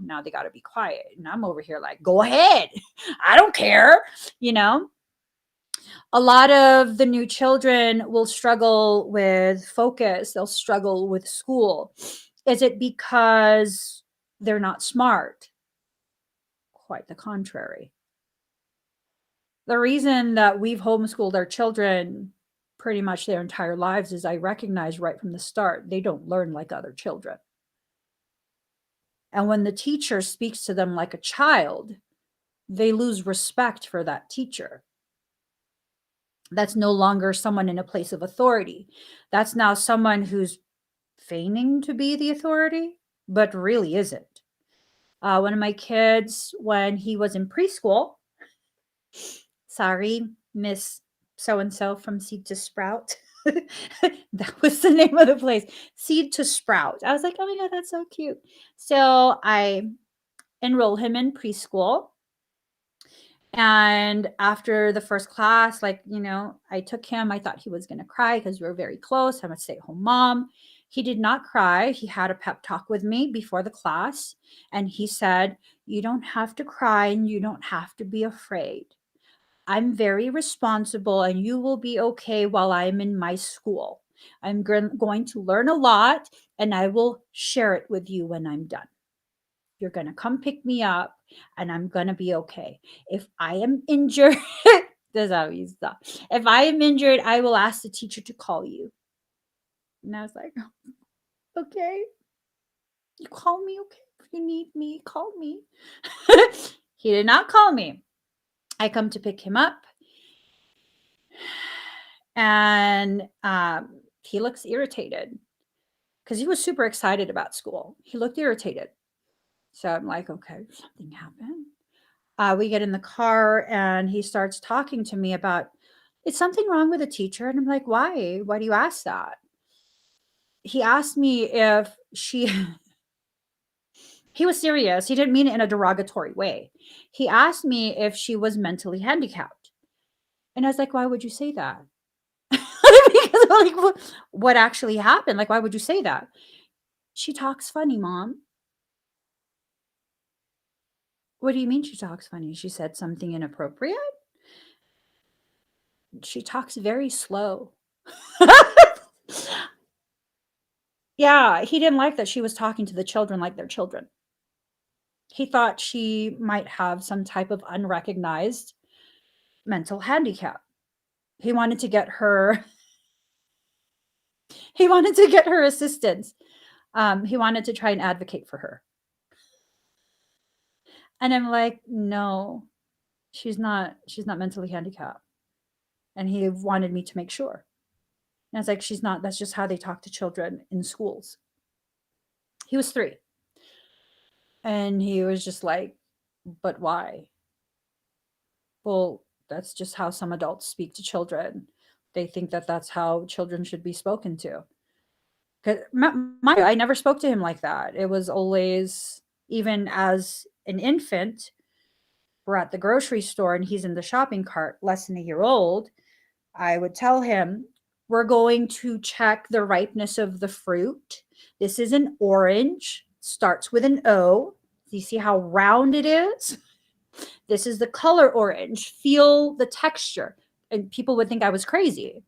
now they got to be quiet. And I'm over here like, go ahead. I don't care. You know, a lot of the new children will struggle with focus, they'll struggle with school. Is it because they're not smart? Quite the contrary. The reason that we've homeschooled our children pretty much their entire lives is I recognize right from the start they don't learn like other children. And when the teacher speaks to them like a child, they lose respect for that teacher. That's no longer someone in a place of authority. That's now someone who's feigning to be the authority, but really isn't. One of my kids, when he was in preschool, sorry, Miss so and so from Seed to Sprout. That was the name of the place, Seed to Sprout. I was like, oh my God, that's so cute. So I enrolled him in preschool. And after the first class, I took him. I thought he was going to cry because we were very close. I'm a stay at home mom. He did not cry. He had a pep talk with me before the class. And he said, you don't have to cry and you don't have to be afraid. I'm very responsible and you will be okay while I'm in my school. I'm going to learn a lot and I will share it with you when I'm done. You're going to come pick me up and I'm going to be okay. If I am injured, that's how he's done. If I am injured, I will ask the teacher to call you. And I was like, okay, you call me, okay? If you need me, call me. He did not call me. I come to pick him up and he looks irritated because he was super excited about school. He looked irritated. So I'm like, okay, something happened. We get in the car and he starts talking to me about, is something wrong with the teacher? And I'm like, why? Why do you ask that? He asked me if he was serious. He didn't mean it in a derogatory way. He asked me if she was mentally handicapped. And I was like, why would you say that? Because like, what actually happened? Like, why would you say that? She talks funny, Mom. What do you mean she talks funny? She said something inappropriate? She talks very slow. Yeah, he didn't like that she was talking to the children like they're children. He thought she might have some type of unrecognized mental handicap. He wanted to get her he wanted to get her assistance. He wanted to try and advocate for her. And I'm like, no, she's not mentally handicapped. And he wanted me to make sure. And I was like, she's not. That's just how they talk to children in schools. He was 3. And he was just like, but why? Well, that's just how some adults speak to children. They think that that's how children should be spoken to. Because I never spoke to him like that. It was always, even as an infant, we're at the grocery store and he's in the shopping cart, less than a year old. I would tell him, we're going to check the ripeness of the fruit. This is an orange, starts with an O. Do you see how round it is? This is the color orange. Feel the texture. And people would think I was crazy.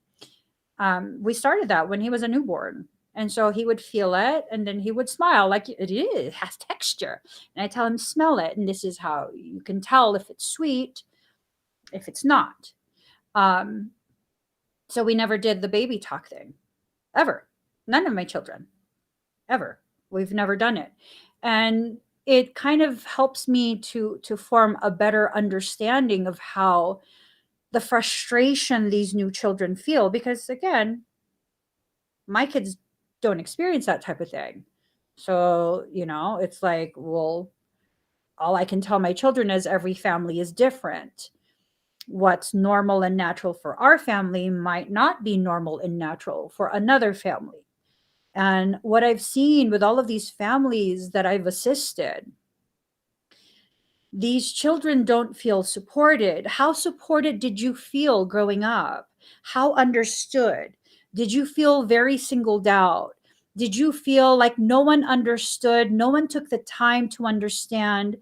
We started that when he was a newborn. And so he would feel it and then he would smile like it has texture. And I tell him, smell it. And this is how you can tell if it's sweet. if it's not. Um, so we never did the baby talk thing ever. None of my children ever. We've never done it. And it kind of helps me to form a better understanding of how the frustration these new children feel, because again, my kids don't experience that type of thing. So, it's like, well, all I can tell my children is every family is different. What's normal and natural for our family might not be normal and natural for another family. And what I've seen with all of these families that I've assisted, these children don't feel supported. How supported did you feel growing up? How understood? Did you feel very singled out? Did you feel like no one understood? No one took the time to understand?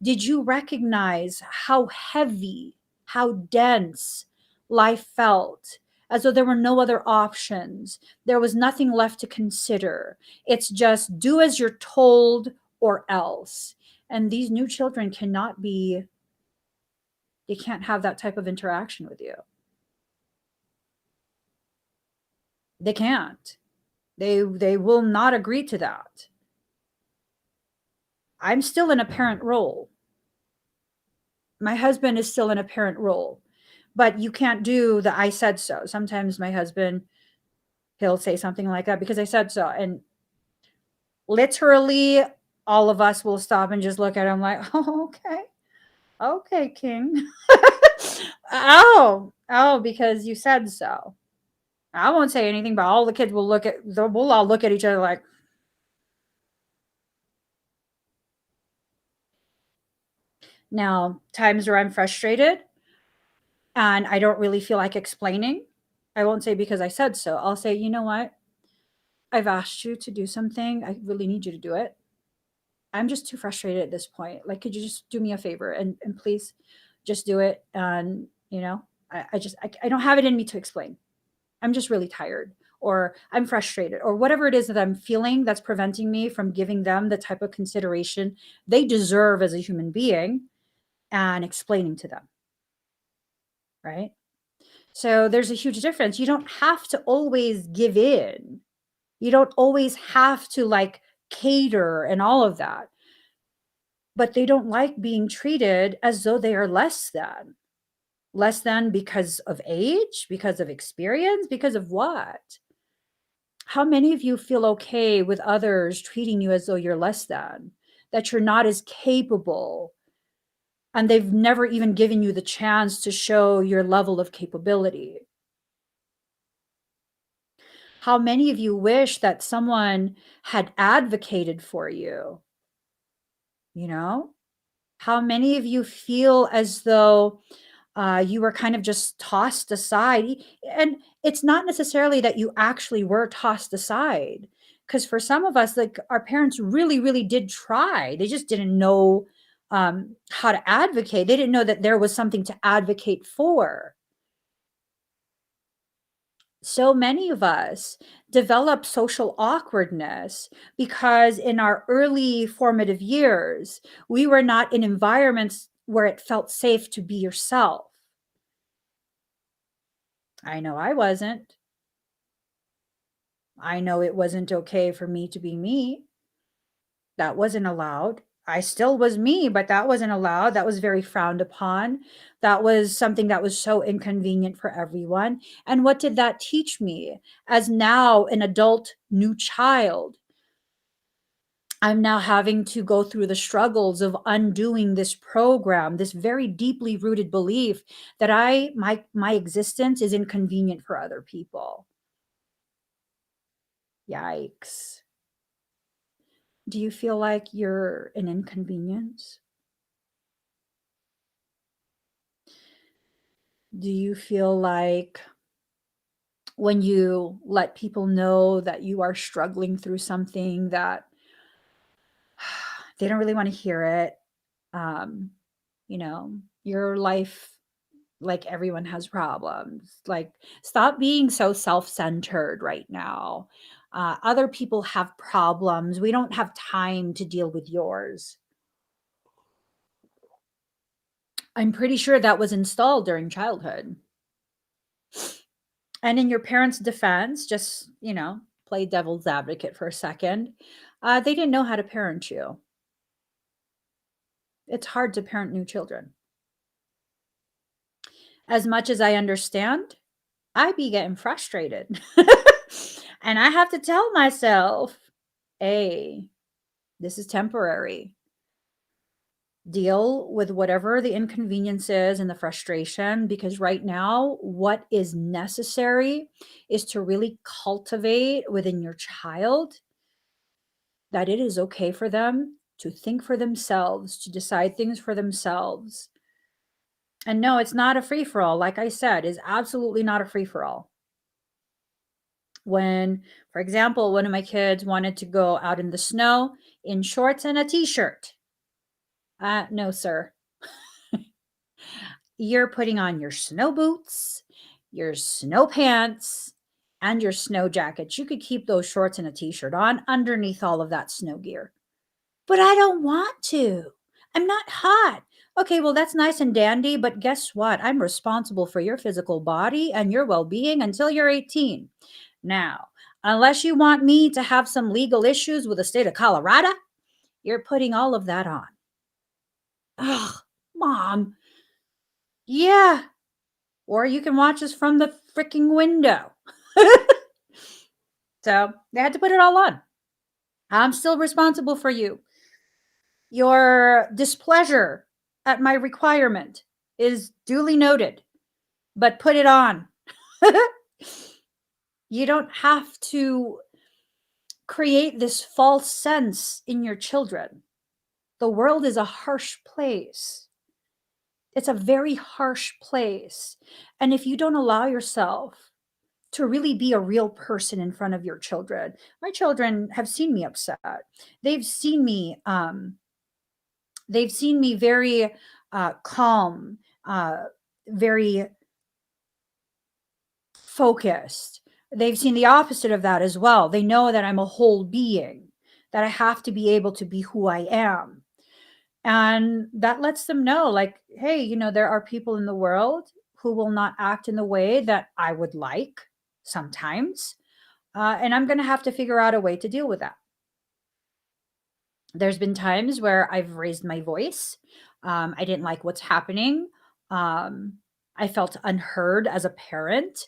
Did you recognize how heavy, how dense life felt? As though there were no other options. There was nothing left to consider. It's just do as you're told or else. And these new children cannot be, they can't have that type of interaction with you. They can't. They will not agree to that. I'm still in a parent role. My husband is still in a parent role. But you can't do the I said so. Sometimes my husband, he'll say something like that because I said so. And literally all of us will stop and just look at him like, oh, okay. Okay, King. Oh, because you said so. I won't say anything, but all the kids will we'll all look at each other like, now, times where I'm frustrated and I don't really feel like explaining, I won't say because I said so. I'll say, you know what? I've asked you to do something. I really need you to do it. I'm just too frustrated at this point. Like, could you just do me a favor and please just do it? And, I don't have it in me to explain. I'm just really tired, or I'm frustrated, or whatever it is that I'm feeling that's preventing me from giving them the type of consideration they deserve as a human being and explaining to them, right? So there's a huge difference. You don't have to always give in. You don't always have to like cater and all of that. But they don't like being treated as though they are less than. Less than because of age, because of experience, because of what? How many of you feel okay with others treating you as though you're less than, that you're not as capable, and they've never even given you the chance to show your level of capability? How many of you wish that someone had advocated for you? You know? How many of you feel as though you were kind of just tossed aside? And it's not necessarily that you actually were tossed aside. Because for some of us, like our parents really, really did try. They just didn't know how to advocate. They didn't know that there was something to advocate for. So many of us develop social awkwardness because in our early formative years, we were not in environments where it felt safe to be yourself. I know I wasn't. I know it wasn't okay for me to be me. That wasn't allowed. I still was me, but that wasn't allowed. That was very frowned upon. That was something that was so inconvenient for everyone. And what did that teach me? As now an adult new child, I'm now having to go through the struggles of undoing this program, this very deeply rooted belief that my existence is inconvenient for other people. Yikes. Do you feel like you're an inconvenience? Do you feel like when you let people know that you are struggling through something that they don't really want to hear it? Um, your life, like everyone has problems. Like, stop being so self centered right now. Other people have problems. We don't have time to deal with yours. I'm pretty sure that was installed during childhood. And in your parents' defense, just, play devil's advocate for a second, they didn't know how to parent you. It's hard to parent new children. As much as I understand, I be getting frustrated. And I have to tell myself, hey, this is temporary. Deal with whatever the inconvenience is and the frustration, because right now, what is necessary is to really cultivate within your child that it is okay for them to think for themselves, to decide things for themselves. And no, it's not a free for all. Like I said, is absolutely not a free for all. When, for example, one of my kids wanted to go out in the snow in shorts and a t-shirt. No, sir. You're putting on your snow boots, your snow pants, and your snow jacket. You could keep those shorts and a t-shirt on underneath all of that snow gear. But I don't want to. I'm not hot. Okay, well, that's nice and dandy, but guess what? I'm responsible for your physical body and your well being until you're 18. Now, unless you want me to have some legal issues with the state of Colorado, you're putting all of that on. Ugh, mom. Yeah. Or you can watch us from the freaking window. So they had to put it all on. I'm still responsible for you. Your displeasure at my requirement is duly noted, but put it on. You don't have to create this false sense in your children. The world is a harsh place. It's a very harsh place. And if you don't allow yourself to really be a real person in front of your children, my children have seen me upset. They've seen me very calm, very focused. They've seen the opposite of that as well. They know that I'm a whole being, that I have to be able to be who I am. And that lets them know, like, hey, there are people in the world who will not act in the way that I would like sometimes. And I'm going to have to figure out a way to deal with that. There's been times where I've raised my voice. I didn't like what's happening. I felt unheard as a parent,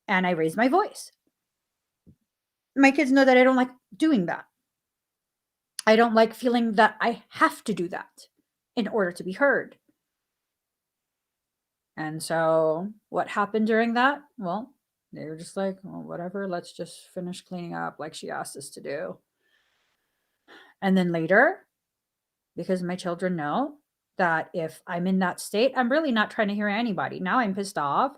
and I raised my voice. My kids know that I don't like doing that. I don't like feeling that I have to do that in order to be heard. And so what happened during that? Well, they were just like, well, whatever, let's just finish cleaning up like she asked us to do. And then later, because my children know that if I'm in that state, I'm really not trying to hear anybody. Now I'm pissed off.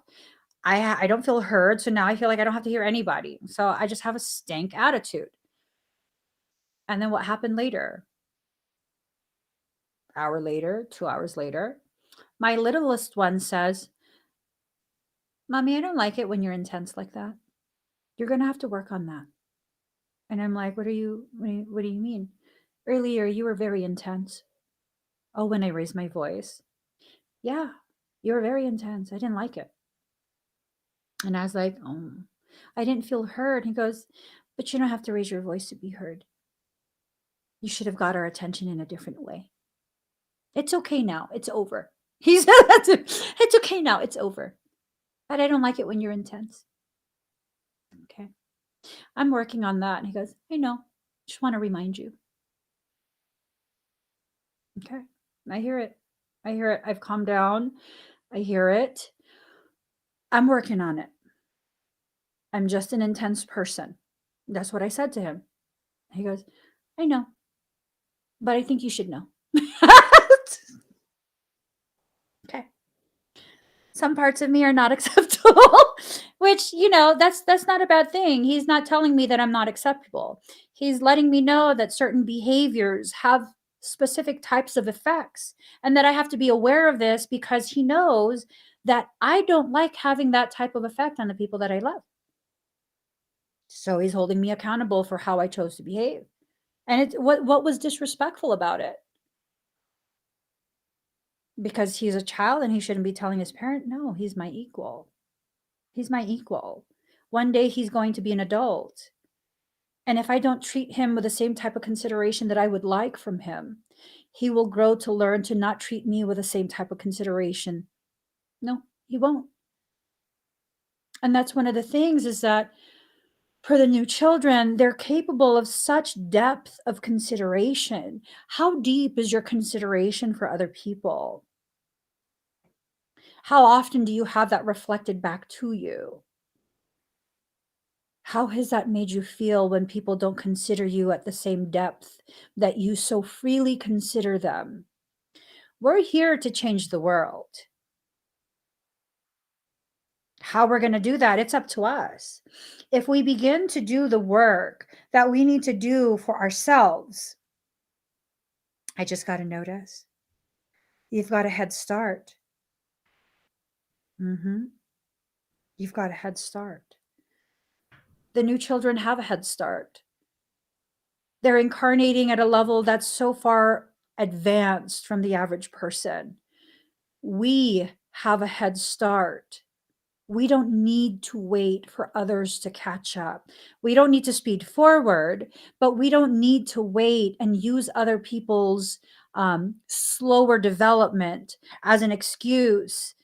I don't feel heard. So now I feel like I don't have to hear anybody. So I just have a stank attitude. And then what happened later? Hour later, 2 hours later, my littlest one says, Mommy, I don't like it when you're intense like that. You're going to have to work on that. And I'm like, what do you mean? Earlier, you were very intense. Oh, when I raised my voice. Yeah, you were very intense. I didn't like it. And I was like, oh, I didn't feel heard. He goes, but you don't have to raise your voice to be heard. You should have got our attention in a different way. It's okay now. It's over. He said that to, it's okay now. It's over. But I don't like it when you're intense. Okay. I'm working on that. And he goes, I know. Just want to remind you. Okay. I hear it. I hear it. I've calmed down. I hear it. I'm working on it. I'm just an intense person. That's what I said to him. He goes, I know, but I think you should know. Okay. Some parts of me are not acceptable, which, that's not a bad thing. He's not telling me that I'm not acceptable. He's letting me know that certain behaviors have specific types of effects and that I have to be aware of this because he knows that I don't like having that type of effect on the people that I love. So he's holding me accountable for how I chose to behave. And what was disrespectful about it? because he's a child and he shouldn't be telling his parent, no, he's my equal. He's my equal. One day he's going to be an adult. And if I don't treat him with the same type of consideration that I would like from him, he will grow to learn to not treat me with the same type of consideration. No, he won't. And that's one of the things is that for the new children, they're capable of such depth of consideration. How deep is your consideration for other people? How often do you have that reflected back to you? How has that made you feel when people don't consider you at the same depth that you so freely consider them? We're here to change the world. How we're going to do that, it's up to us. If we begin to do the work that we need to do for ourselves, I just got to notice you've got a head start. You've got a head start. The new children have a head start. They're incarnating at a level that's so far advanced from the average person. We have a head start. We don't need to wait for others to catch up. We don't need to speed forward, but we don't need to wait and use other people's slower development as an excuse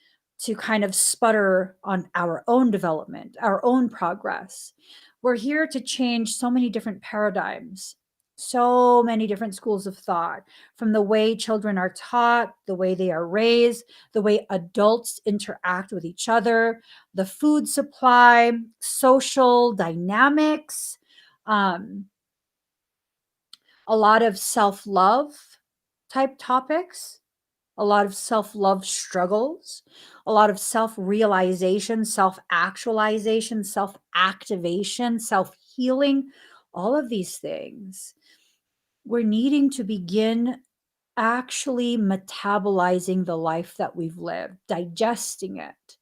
to kind of sputter on our own development, our own progress. We're here to change so many different paradigms, so many different schools of thought, from the way children are taught, the way they are raised, the way adults interact with each other, the food supply, social dynamics, um, a lot of self love type topics, a lot of self love struggles, a lot of self realization, self actualization, self activation, self healing, all of these things. We're needing to begin actually metabolizing the life that we've lived, digesting it.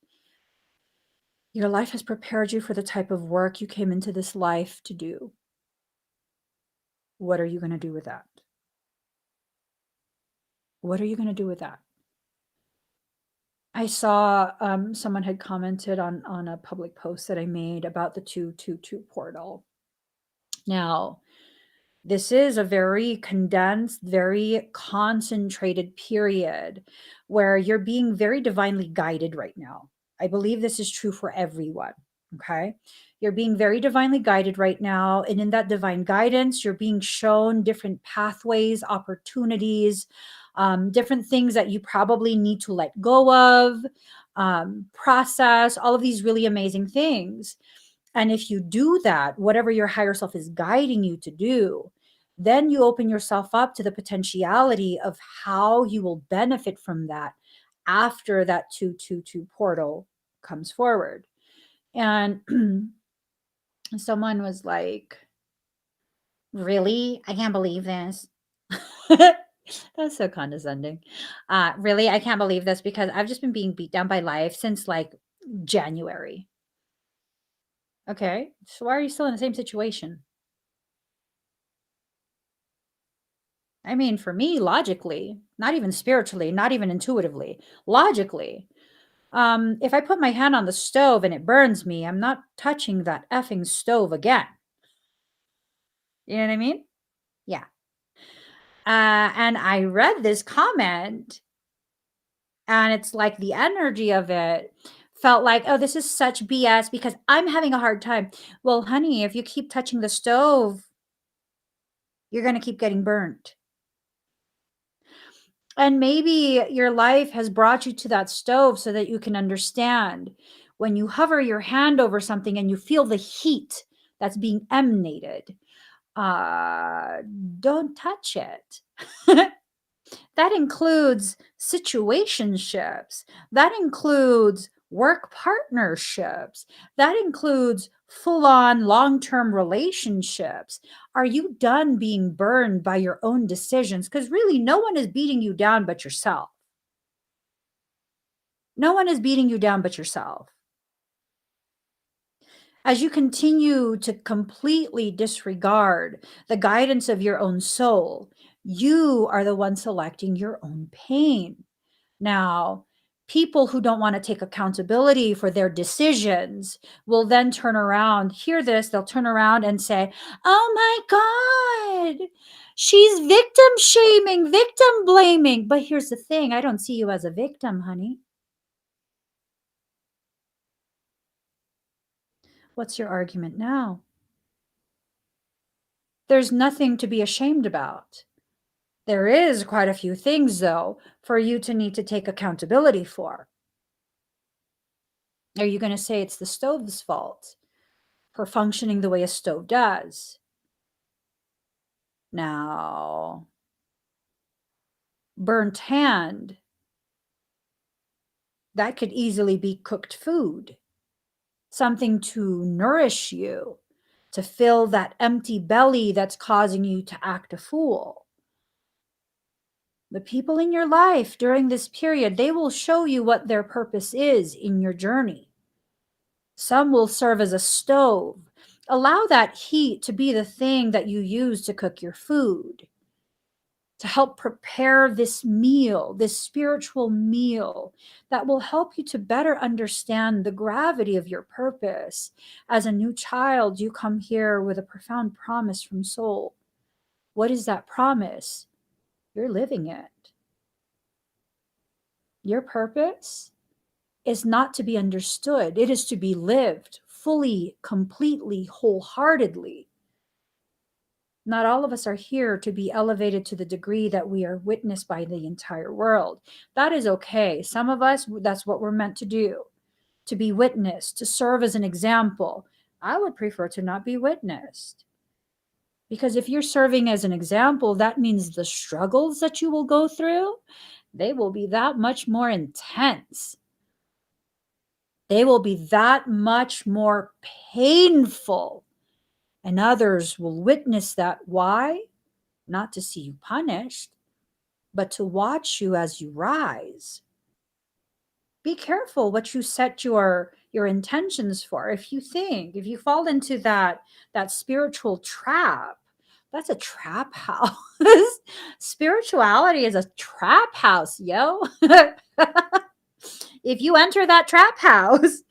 Your life has prepared you for the type of work you came into this life to do. What are you going to do with that? What are you going to do with that? I saw someone had commented on a public post that I made about the 222 portal. Now, this is a very condensed, very concentrated period where you're being very divinely guided right now. I believe this is true for everyone. Okay. You're being very divinely guided right now. And in that divine guidance, you're being shown different pathways, opportunities, different things that you probably need to let go of, process, all of these really amazing things. And if you do that, whatever your higher self is guiding you to do, then you open yourself up to the potentiality of how you will benefit from that after that 222 portal comes forward. And someone was like, really? I can't believe this. That's so condescending. Really? I can't believe this because I've just been being beat down by life since like January. Okay. So why are you still in the same situation? I mean, for me, logically, not even spiritually, not even intuitively, logically, if I put my hand on the stove and it burns me, I'm not touching that effing stove again. You know what I mean? Yeah. And I read this comment, and it's like the energy of it felt like, oh, this is such BS because I'm having a hard time. Well, honey, if you keep touching the stove, you're going to keep getting burnt. And maybe your life has brought you to that stove so that you can understand when you hover your hand over something and you feel the heat that's being emanated, uh, don't touch it. That includes situationships. That includes work partnerships. That includes full on long term relationships. Are you done being burned by your own decisions? Because really, no one is beating you down but yourself. No one is beating you down but yourself. As you continue to completely disregard the guidance of your own soul, you are the one selecting your own pain. Now, people who don't want to take accountability for their decisions will then turn around, hear this, they'll turn around and say, "Oh my God, she's victim shaming, victim blaming." But here's the thing, I don't see you as a victim, honey. What's your argument now? There's nothing to be ashamed about. There is quite a few things, though, for you to need to take accountability for. Are you going to say it's the stove's fault for functioning the way a stove does? Now, burnt hand, that could easily be cooked food, something to nourish you, to fill that empty belly that's causing you to act a fool. The people in your life during this period, they will show you what their purpose is in your journey. Some will serve as a stove. Allow that heat to be the thing that you use to cook your food, to help prepare this meal, this spiritual meal that will help you to better understand the gravity of your purpose. As a new child, you come here with a profound promise from soul. What is that promise? You're living it. Your purpose is not to be understood, it is to be lived fully, completely, wholeheartedly. Not all of us are here to be elevated to the degree that we are witnessed by the entire world. That is okay. Some of us, that's what we're meant to do, to be witnessed, to serve as an example. I would prefer to not be witnessed. Because if you're serving as an example, that means the struggles that you will go through, they will be that much more intense. They will be that much more painful. And others will witness that. Why? Not to see you punished, but to watch you as you rise. Be careful what you set your intentions for. If you fall into that spiritual trap, that's a trap house. Spirituality is a trap house, yo. If you enter that trap house,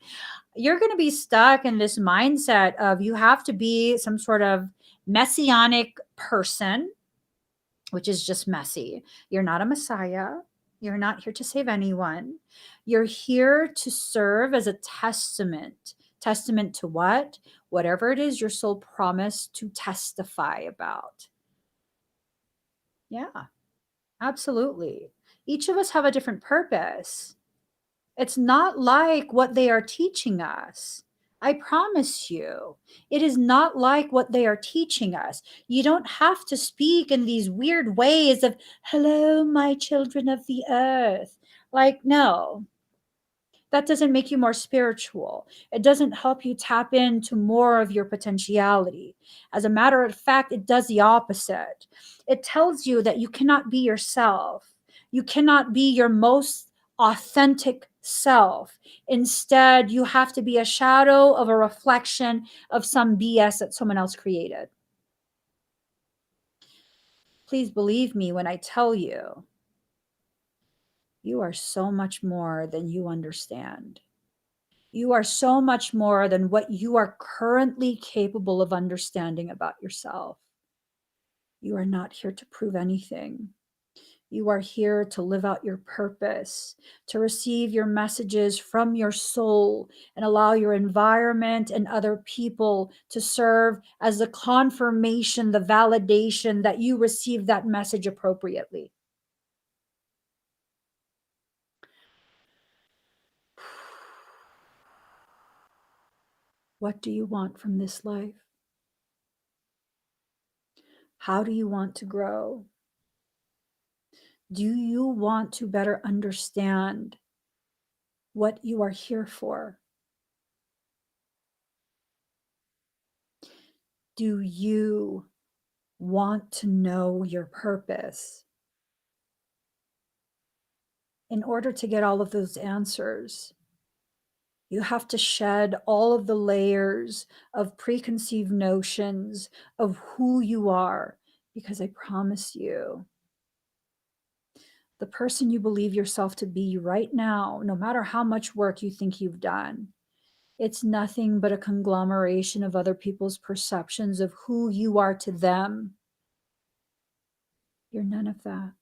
you're going to be stuck in this mindset of you have to be some sort of messianic person, which is just messy. You're not a messiah. You're not here to save anyone. You're here to serve as a testament. Testament to what? Whatever it is your soul promised to testify about. Yeah, absolutely. Each of us have a different purpose. It's not like what they are teaching us. I promise you, it is not like what they are teaching us. You don't have to speak in these weird ways of, "Hello, my children of the earth." Like, no, that doesn't make you more spiritual. It doesn't help you tap into more of your potentiality. As a matter of fact, it does the opposite. It tells you that you cannot be yourself. You cannot be your most authentic self. Instead, you have to be a shadow of a reflection of some BS that someone else created. Please believe me when I tell you, you are so much more than you understand. You are so much more than what you are currently capable of understanding about yourself. You are not here to prove anything. You are here to live out your purpose, to receive your messages from your soul, and allow your environment and other people to serve as the confirmation, the validation that you received that message appropriately. What do you want from this life? How do you want to grow? Do you want to better understand what you are here for? Do you want to know your purpose? In order to get all of those answers, you have to shed all of the layers of preconceived notions of who you are, because I promise you, The person you believe yourself to be right now, no matter how much work you think you've done, it's nothing but a conglomeration of other people's perceptions of who you are to them. You're none of that.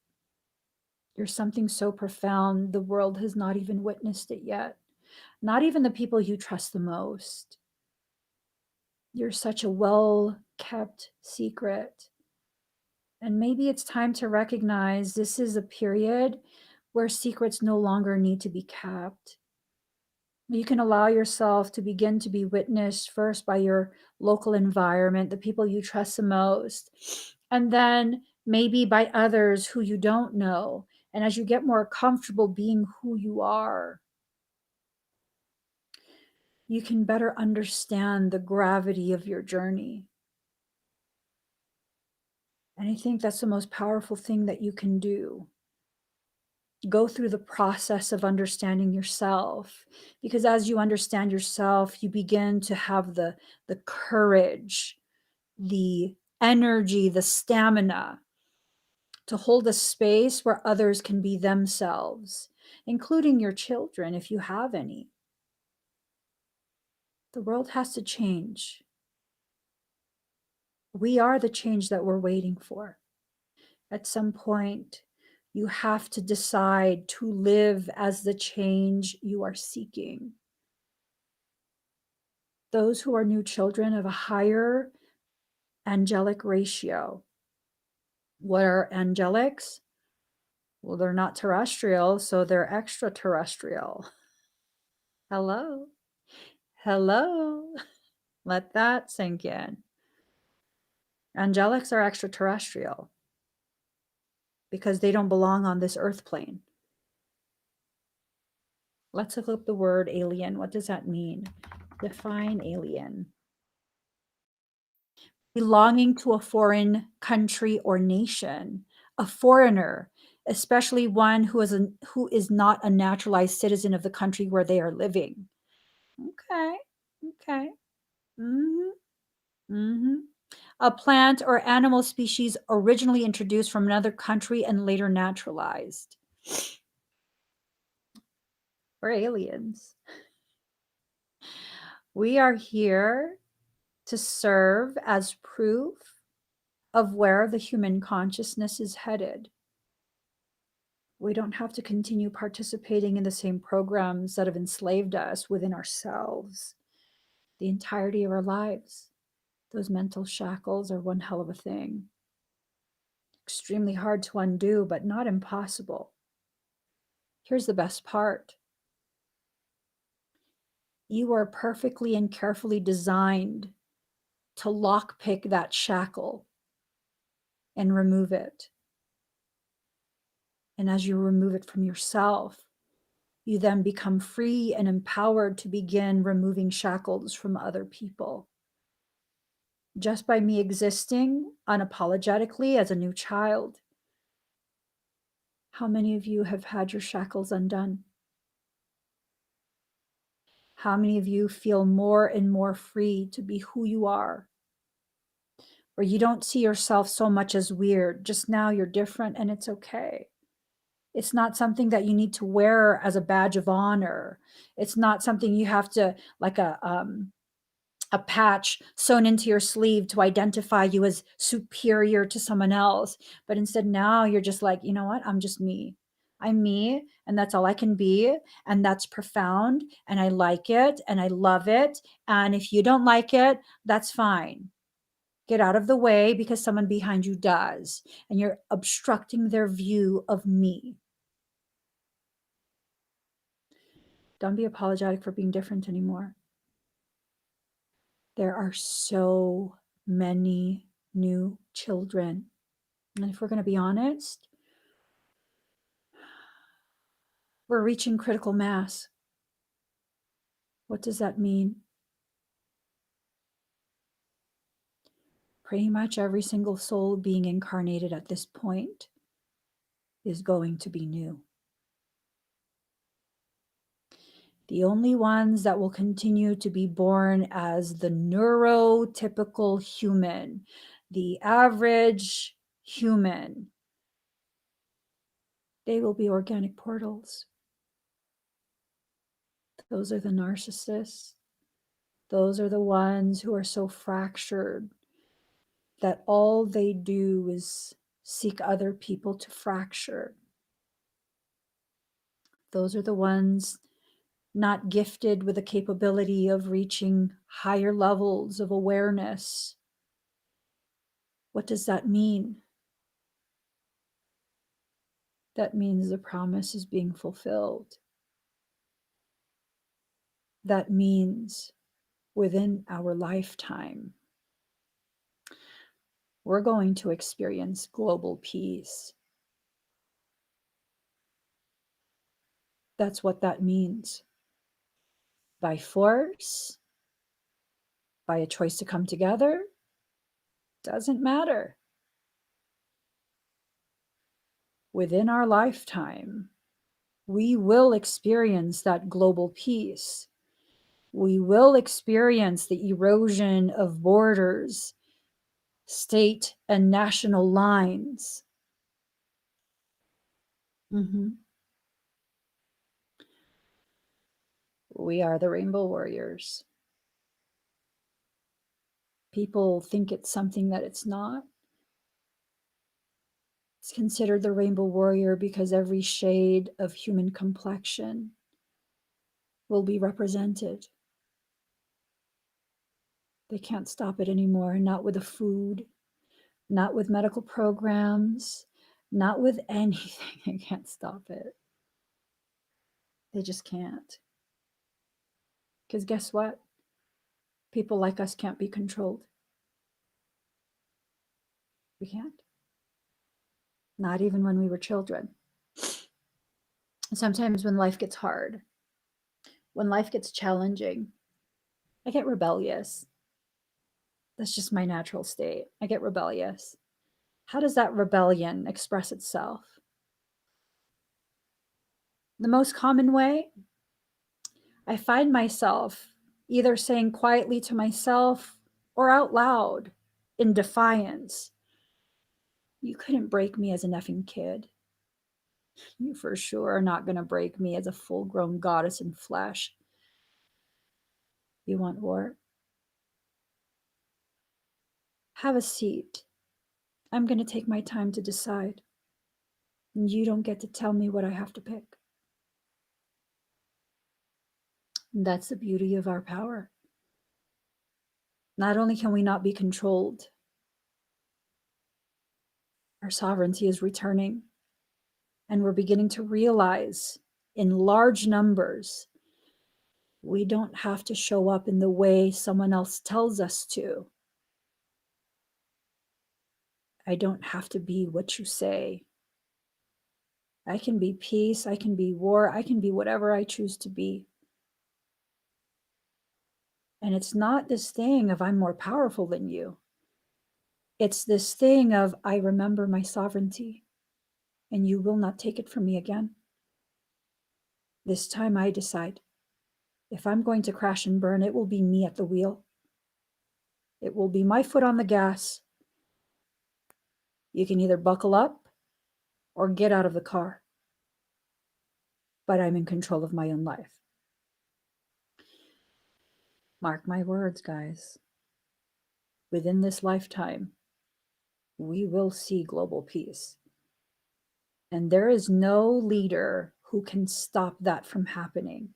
You're something so profound, the world has not even witnessed it yet. Not even the people you trust the most. You're such a well kept secret. And maybe it's time to recognize this is a period where secrets no longer need to be kept. You can allow yourself to begin to be witnessed first by your local environment, the people you trust the most, and then maybe by others who you don't know. And as you get more comfortable being who you are, you can better understand the gravity of your journey. And I think that's the most powerful thing that you can do. Go through the process of understanding yourself, because as you understand yourself, you begin to have the courage, the energy, the stamina to hold a space where others can be themselves, including your children if you have any. The world has to change. We are the change that we're waiting for. At some point, you have to decide to live as the change you are seeking. Those who are new children of a higher angelic ratio. What are angelics? Well, they're not terrestrial, so they're extraterrestrial. Hello. Hello. Let that sink in. Angelics are extraterrestrial because they don't belong on this earth plane. Let's look up the word alien. What does that mean? Define alien. Belonging to a foreign country or nation, a foreigner, especially one who is not a naturalized citizen of the country where they are living. Okay. Okay. Mhm. Mhm. A plant or animal species originally introduced from another country and later naturalized. We're aliens. We are here to serve as proof of where the human consciousness is headed. We don't have to continue participating in the same programs that have enslaved us within ourselves the entirety of our lives. Those mental shackles are one hell of a thing. Extremely hard to undo, but not impossible. Here's the best part. You are perfectly and carefully designed to lockpick that shackle and remove it. And as you remove it from yourself, you then become free and empowered to begin removing shackles from other people. Just by me existing unapologetically as a new child, how many of you have had your shackles undone? How many of you feel more and more free to be who you are? Where you don't see yourself so much as weird, just now you're different and it's okay. It's not something that you need to wear as a badge of honor. It's not something you have to, like a patch sewn into your sleeve to identify you as superior to someone else. But instead, now you're just like, you know what? I'm just me. I'm me, and that's all I can be. And that's profound. And I like it and I love it. And if you don't like it, that's fine. Get out of the way because someone behind you does. And you're obstructing their view of me. Don't be apologetic for being different anymore. There are so many new children. And if we're going to be honest, we're reaching critical mass. What does that mean? Pretty much every single soul being incarnated at this point is going to be new. The only ones that will continue to be born as the neurotypical human, the average human, They will be organic portals. Those are the narcissists. Those are the ones who are so fractured that all they do is seek other people to fracture. Those are the ones not gifted with the capability of reaching higher levels of awareness. What does that mean? That means the promise is being fulfilled. That means within our lifetime, we're going to experience global peace. That's what that means. By force, by a choice to come together, doesn't matter. Within our lifetime, we will experience that global peace. We will experience the erosion of borders, state and national lines. We are the Rainbow Warriors. People think it's something that it's not. It's considered the Rainbow Warrior because every shade of human complexion will be represented. They can't stop it anymore, not with the food, not with medical programs, not with anything. They can't stop it. They just can't. Because guess what? People like us can't be controlled. We can't. Not even when we were children. Sometimes when life gets hard, when life gets challenging, I get rebellious. That's just my natural state. I get rebellious. How does that rebellion express itself? The most common way, I find myself either saying quietly to myself or out loud in defiance, "You couldn't break me as an effing kid. You for sure are not going to break me as a full grown goddess in flesh. You want war? Have a seat. I'm going to take my time to decide. And you don't get to tell me what I have to pick." And that's the beauty of our power. Not only can we not be controlled, our sovereignty is returning. And we're beginning to realize in large numbers, we don't have to show up in the way someone else tells us to. I don't have to be what you say. I can be peace, I can be war, I can be whatever I choose to be. And it's not this thing of I'm more powerful than you. It's this thing of I remember my sovereignty and you will not take it from me again. This time I decide. If I'm going to crash and burn, it will be me at the wheel. It will be my foot on the gas. You can either buckle up or get out of the car. But I'm in control of my own life. Mark my words, guys. Within this lifetime, we will see global peace. And there is no leader who can stop that from happening.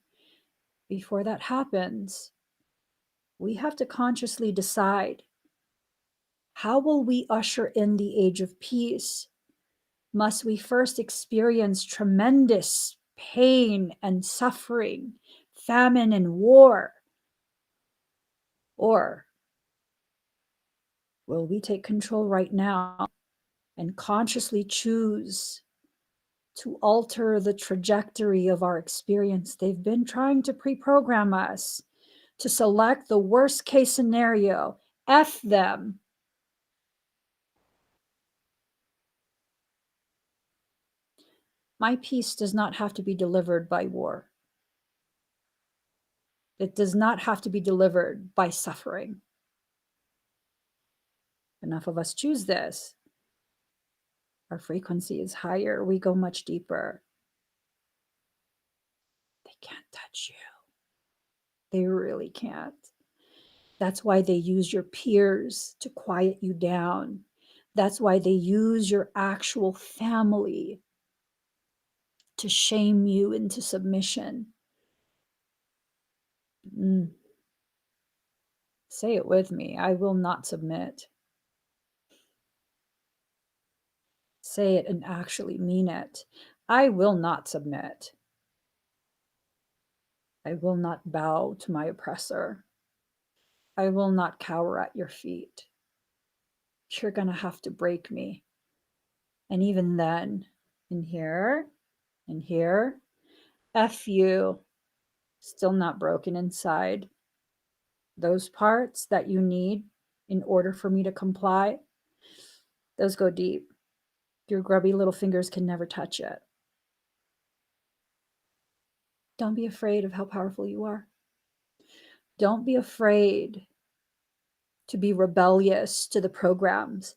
Before that happens, we have to consciously decide, how will we usher in the age of peace? Must we first experience tremendous pain and suffering, famine and war? Or will we take control right now and consciously choose to alter the trajectory of our experience? They've been trying to pre-program us to select the worst case scenario. F them. My peace does not have to be delivered by war. It does not have to be delivered by suffering. Enough of us choose this. Our frequency is higher. We go much deeper. They can't touch you. They really can't. That's why they use your peers to quiet you down. That's why they use your actual family to shame you into submission. Mm. Say it with me. I will not submit. Say it and actually mean it. I will not submit. I will not bow to my oppressor. I will not cower at your feet. You're going to have to break me. And even then, in here, F you, still not broken inside. Those parts that you need in order for me to comply, those go deep. Your grubby little fingers can never touch it. Don't be afraid of how powerful you are. Don't be afraid to be rebellious to the programs.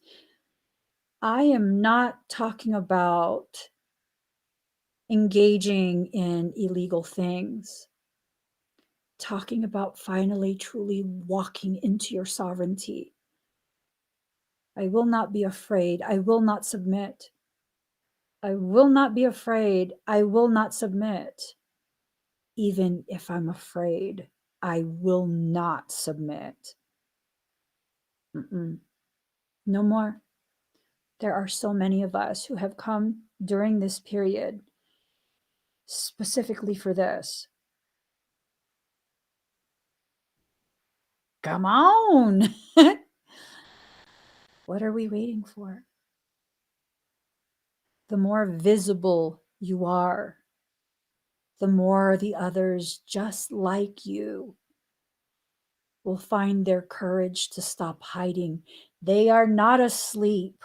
I am not talking about engaging in illegal things, talking about finally truly walking into your sovereignty. I will not be afraid. I will not submit. I will not be afraid. I will not submit. Even if I'm afraid, I will not submit. Mm-mm. No more. There are so many of us who have come during this period specifically for this. Come on. What are we waiting for? The more visible you are, the more the others just like you will find their courage to stop hiding. They are not asleep.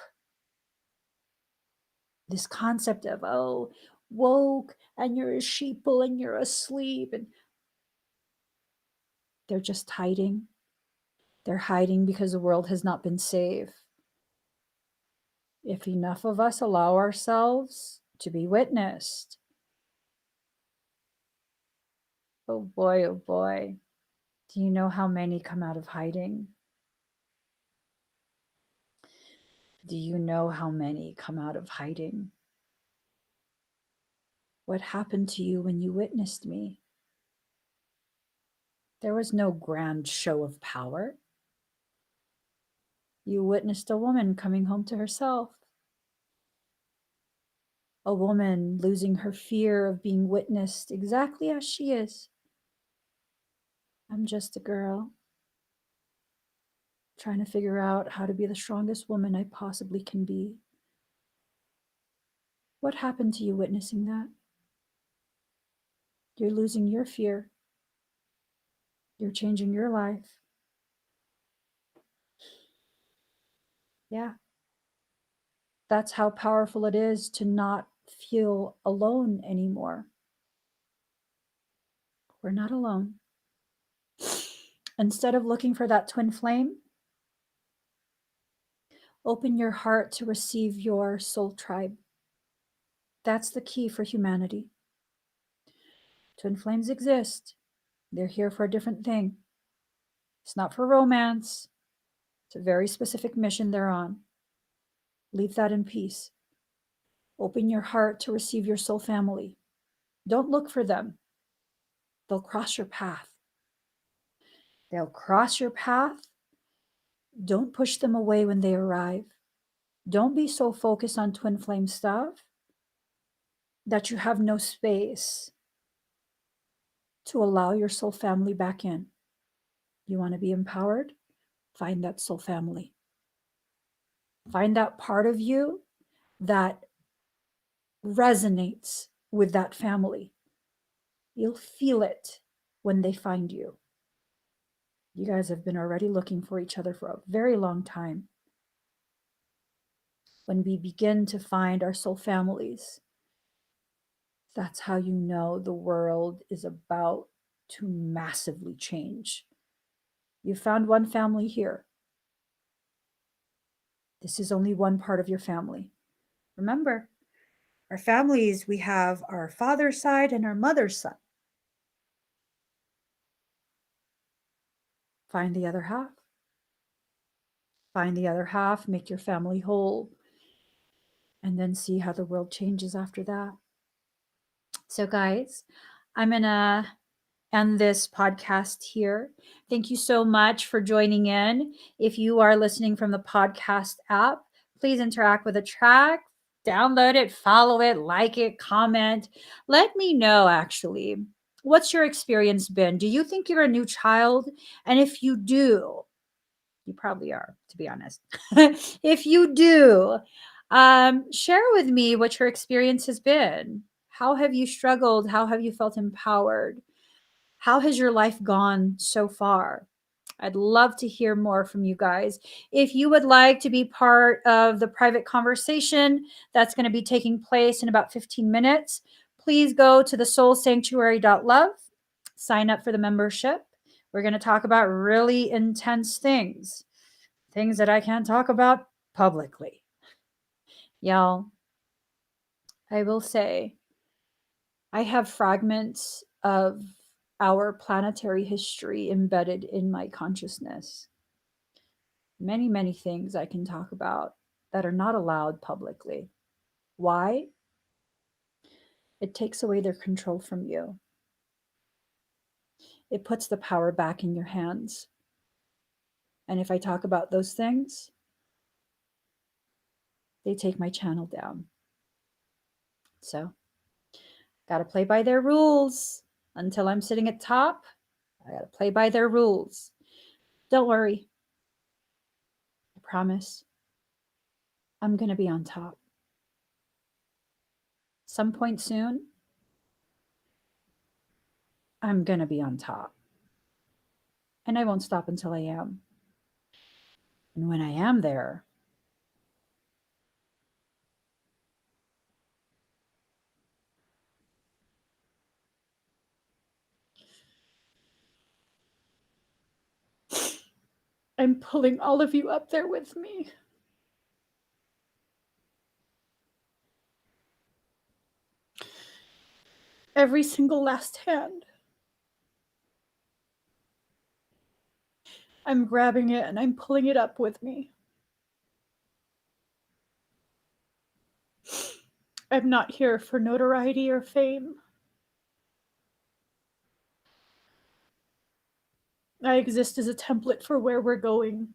This concept of, oh, woke and you're a sheeple and you're asleep, and they're just hiding. They're hiding because the world has not been safe. If enough of us allow ourselves to be witnessed, oh boy, oh boy, do you know how many come out of hiding? Do you know how many come out of hiding? What happened to you when you witnessed me? There was no grand show of power. You witnessed a woman coming home to herself, a woman losing her fear of being witnessed exactly as she is. I'm just a girl trying to figure out how to be the strongest woman I possibly can be. What happened to you witnessing that? You're losing your fear. You're changing your life. Yeah. That's how powerful it is to not feel alone anymore. We're not alone. Instead of looking for that twin flame, open your heart to receive your soul tribe. That's the key for humanity. Twin flames exist. They're here for a different thing. It's not for romance. It's a very specific mission they're on. Leave that in peace. Open your heart to receive your soul family. Don't look for them. They'll cross your path. They'll cross your path. Don't push them away when they arrive. Don't be so focused on twin flame stuff that you have no space to allow your soul family back in. You want to be empowered? Find that soul family. Find that part of you that resonates with that family. You'll feel it when they find you. You guys have been already looking for each other for a very long time. When we begin to find our soul families, that's how you know the world is about to massively change. You found one family here. This is only one part of your family. Remember, our families, we have our father's side and our mother's side. Find the other half. Find the other half, make your family whole, and then see how the world changes after that. So, guys, I'm going to end this podcast here. Thank you so much for joining in. If you are listening from the podcast app, please interact with the track, download it, follow it, like it, comment. Let me know actually. What's your experience been? Do you think you're a new child? And if you do, you probably are, to be honest. If you do, share with me what your experience has been. How have you struggled? How have you felt empowered? How has your life gone so far? I'd love to hear more from you guys. If you would like to be part of the private conversation that's going to be taking place in about 15 minutes, please go to thesoulsanctuary.love, sign up for the membership. We're going to talk about really intense things, things that I can't talk about publicly. Y'all, I will say, I have fragments of our planetary history embedded in my consciousness. Many, many things I can talk about that are not allowed publicly. Why? It takes away their control from you. It puts the power back in your hands. And if I talk about those things, they take my channel down. So, gotta play by their rules. Until I'm sitting at top, I gotta play by their rules. Don't worry. I promise. I'm gonna be on top. Some point soon, I'm gonna be on top. And I won't stop until I am. And when I am there, I'm pulling all of you up there with me. Every single last hand. I'm grabbing it and I'm pulling it up with me. I'm not here for notoriety or fame. I exist as a template for where we're going.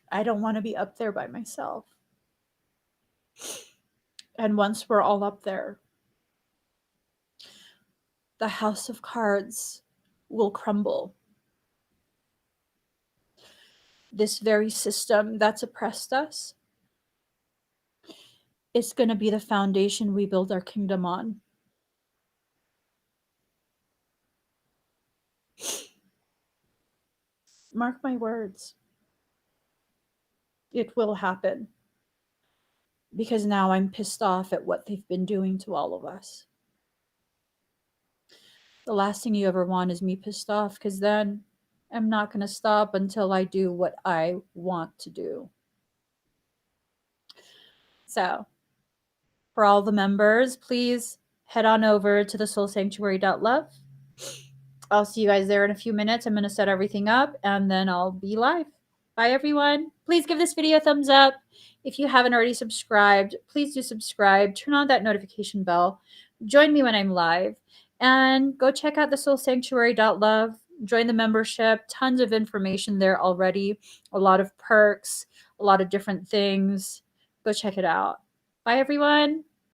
I don't want to be up there by myself. And once we're all up there, the house of cards will crumble. This very system that's oppressed us is going to be the foundation we build our kingdom on. Mark my words. It will happen. Because now I'm pissed off at what they've been doing to all of us. The last thing you ever want is me pissed off, because then I'm not going to stop until I do what I want to do. So, for all the members, please head on over to thesoulsanctuary.love. I'll see you guys there in a few minutes. I'm going to set everything up and then I'll be live. Bye, everyone. Please give this video a thumbs up. If you haven't already subscribed, please do subscribe. Turn on that notification bell. Join me when I'm live. And go check out thesoulsanctuary.love. Join the membership. Tons of information there already. A lot of perks, a lot of different things. Go check it out. Bye, everyone.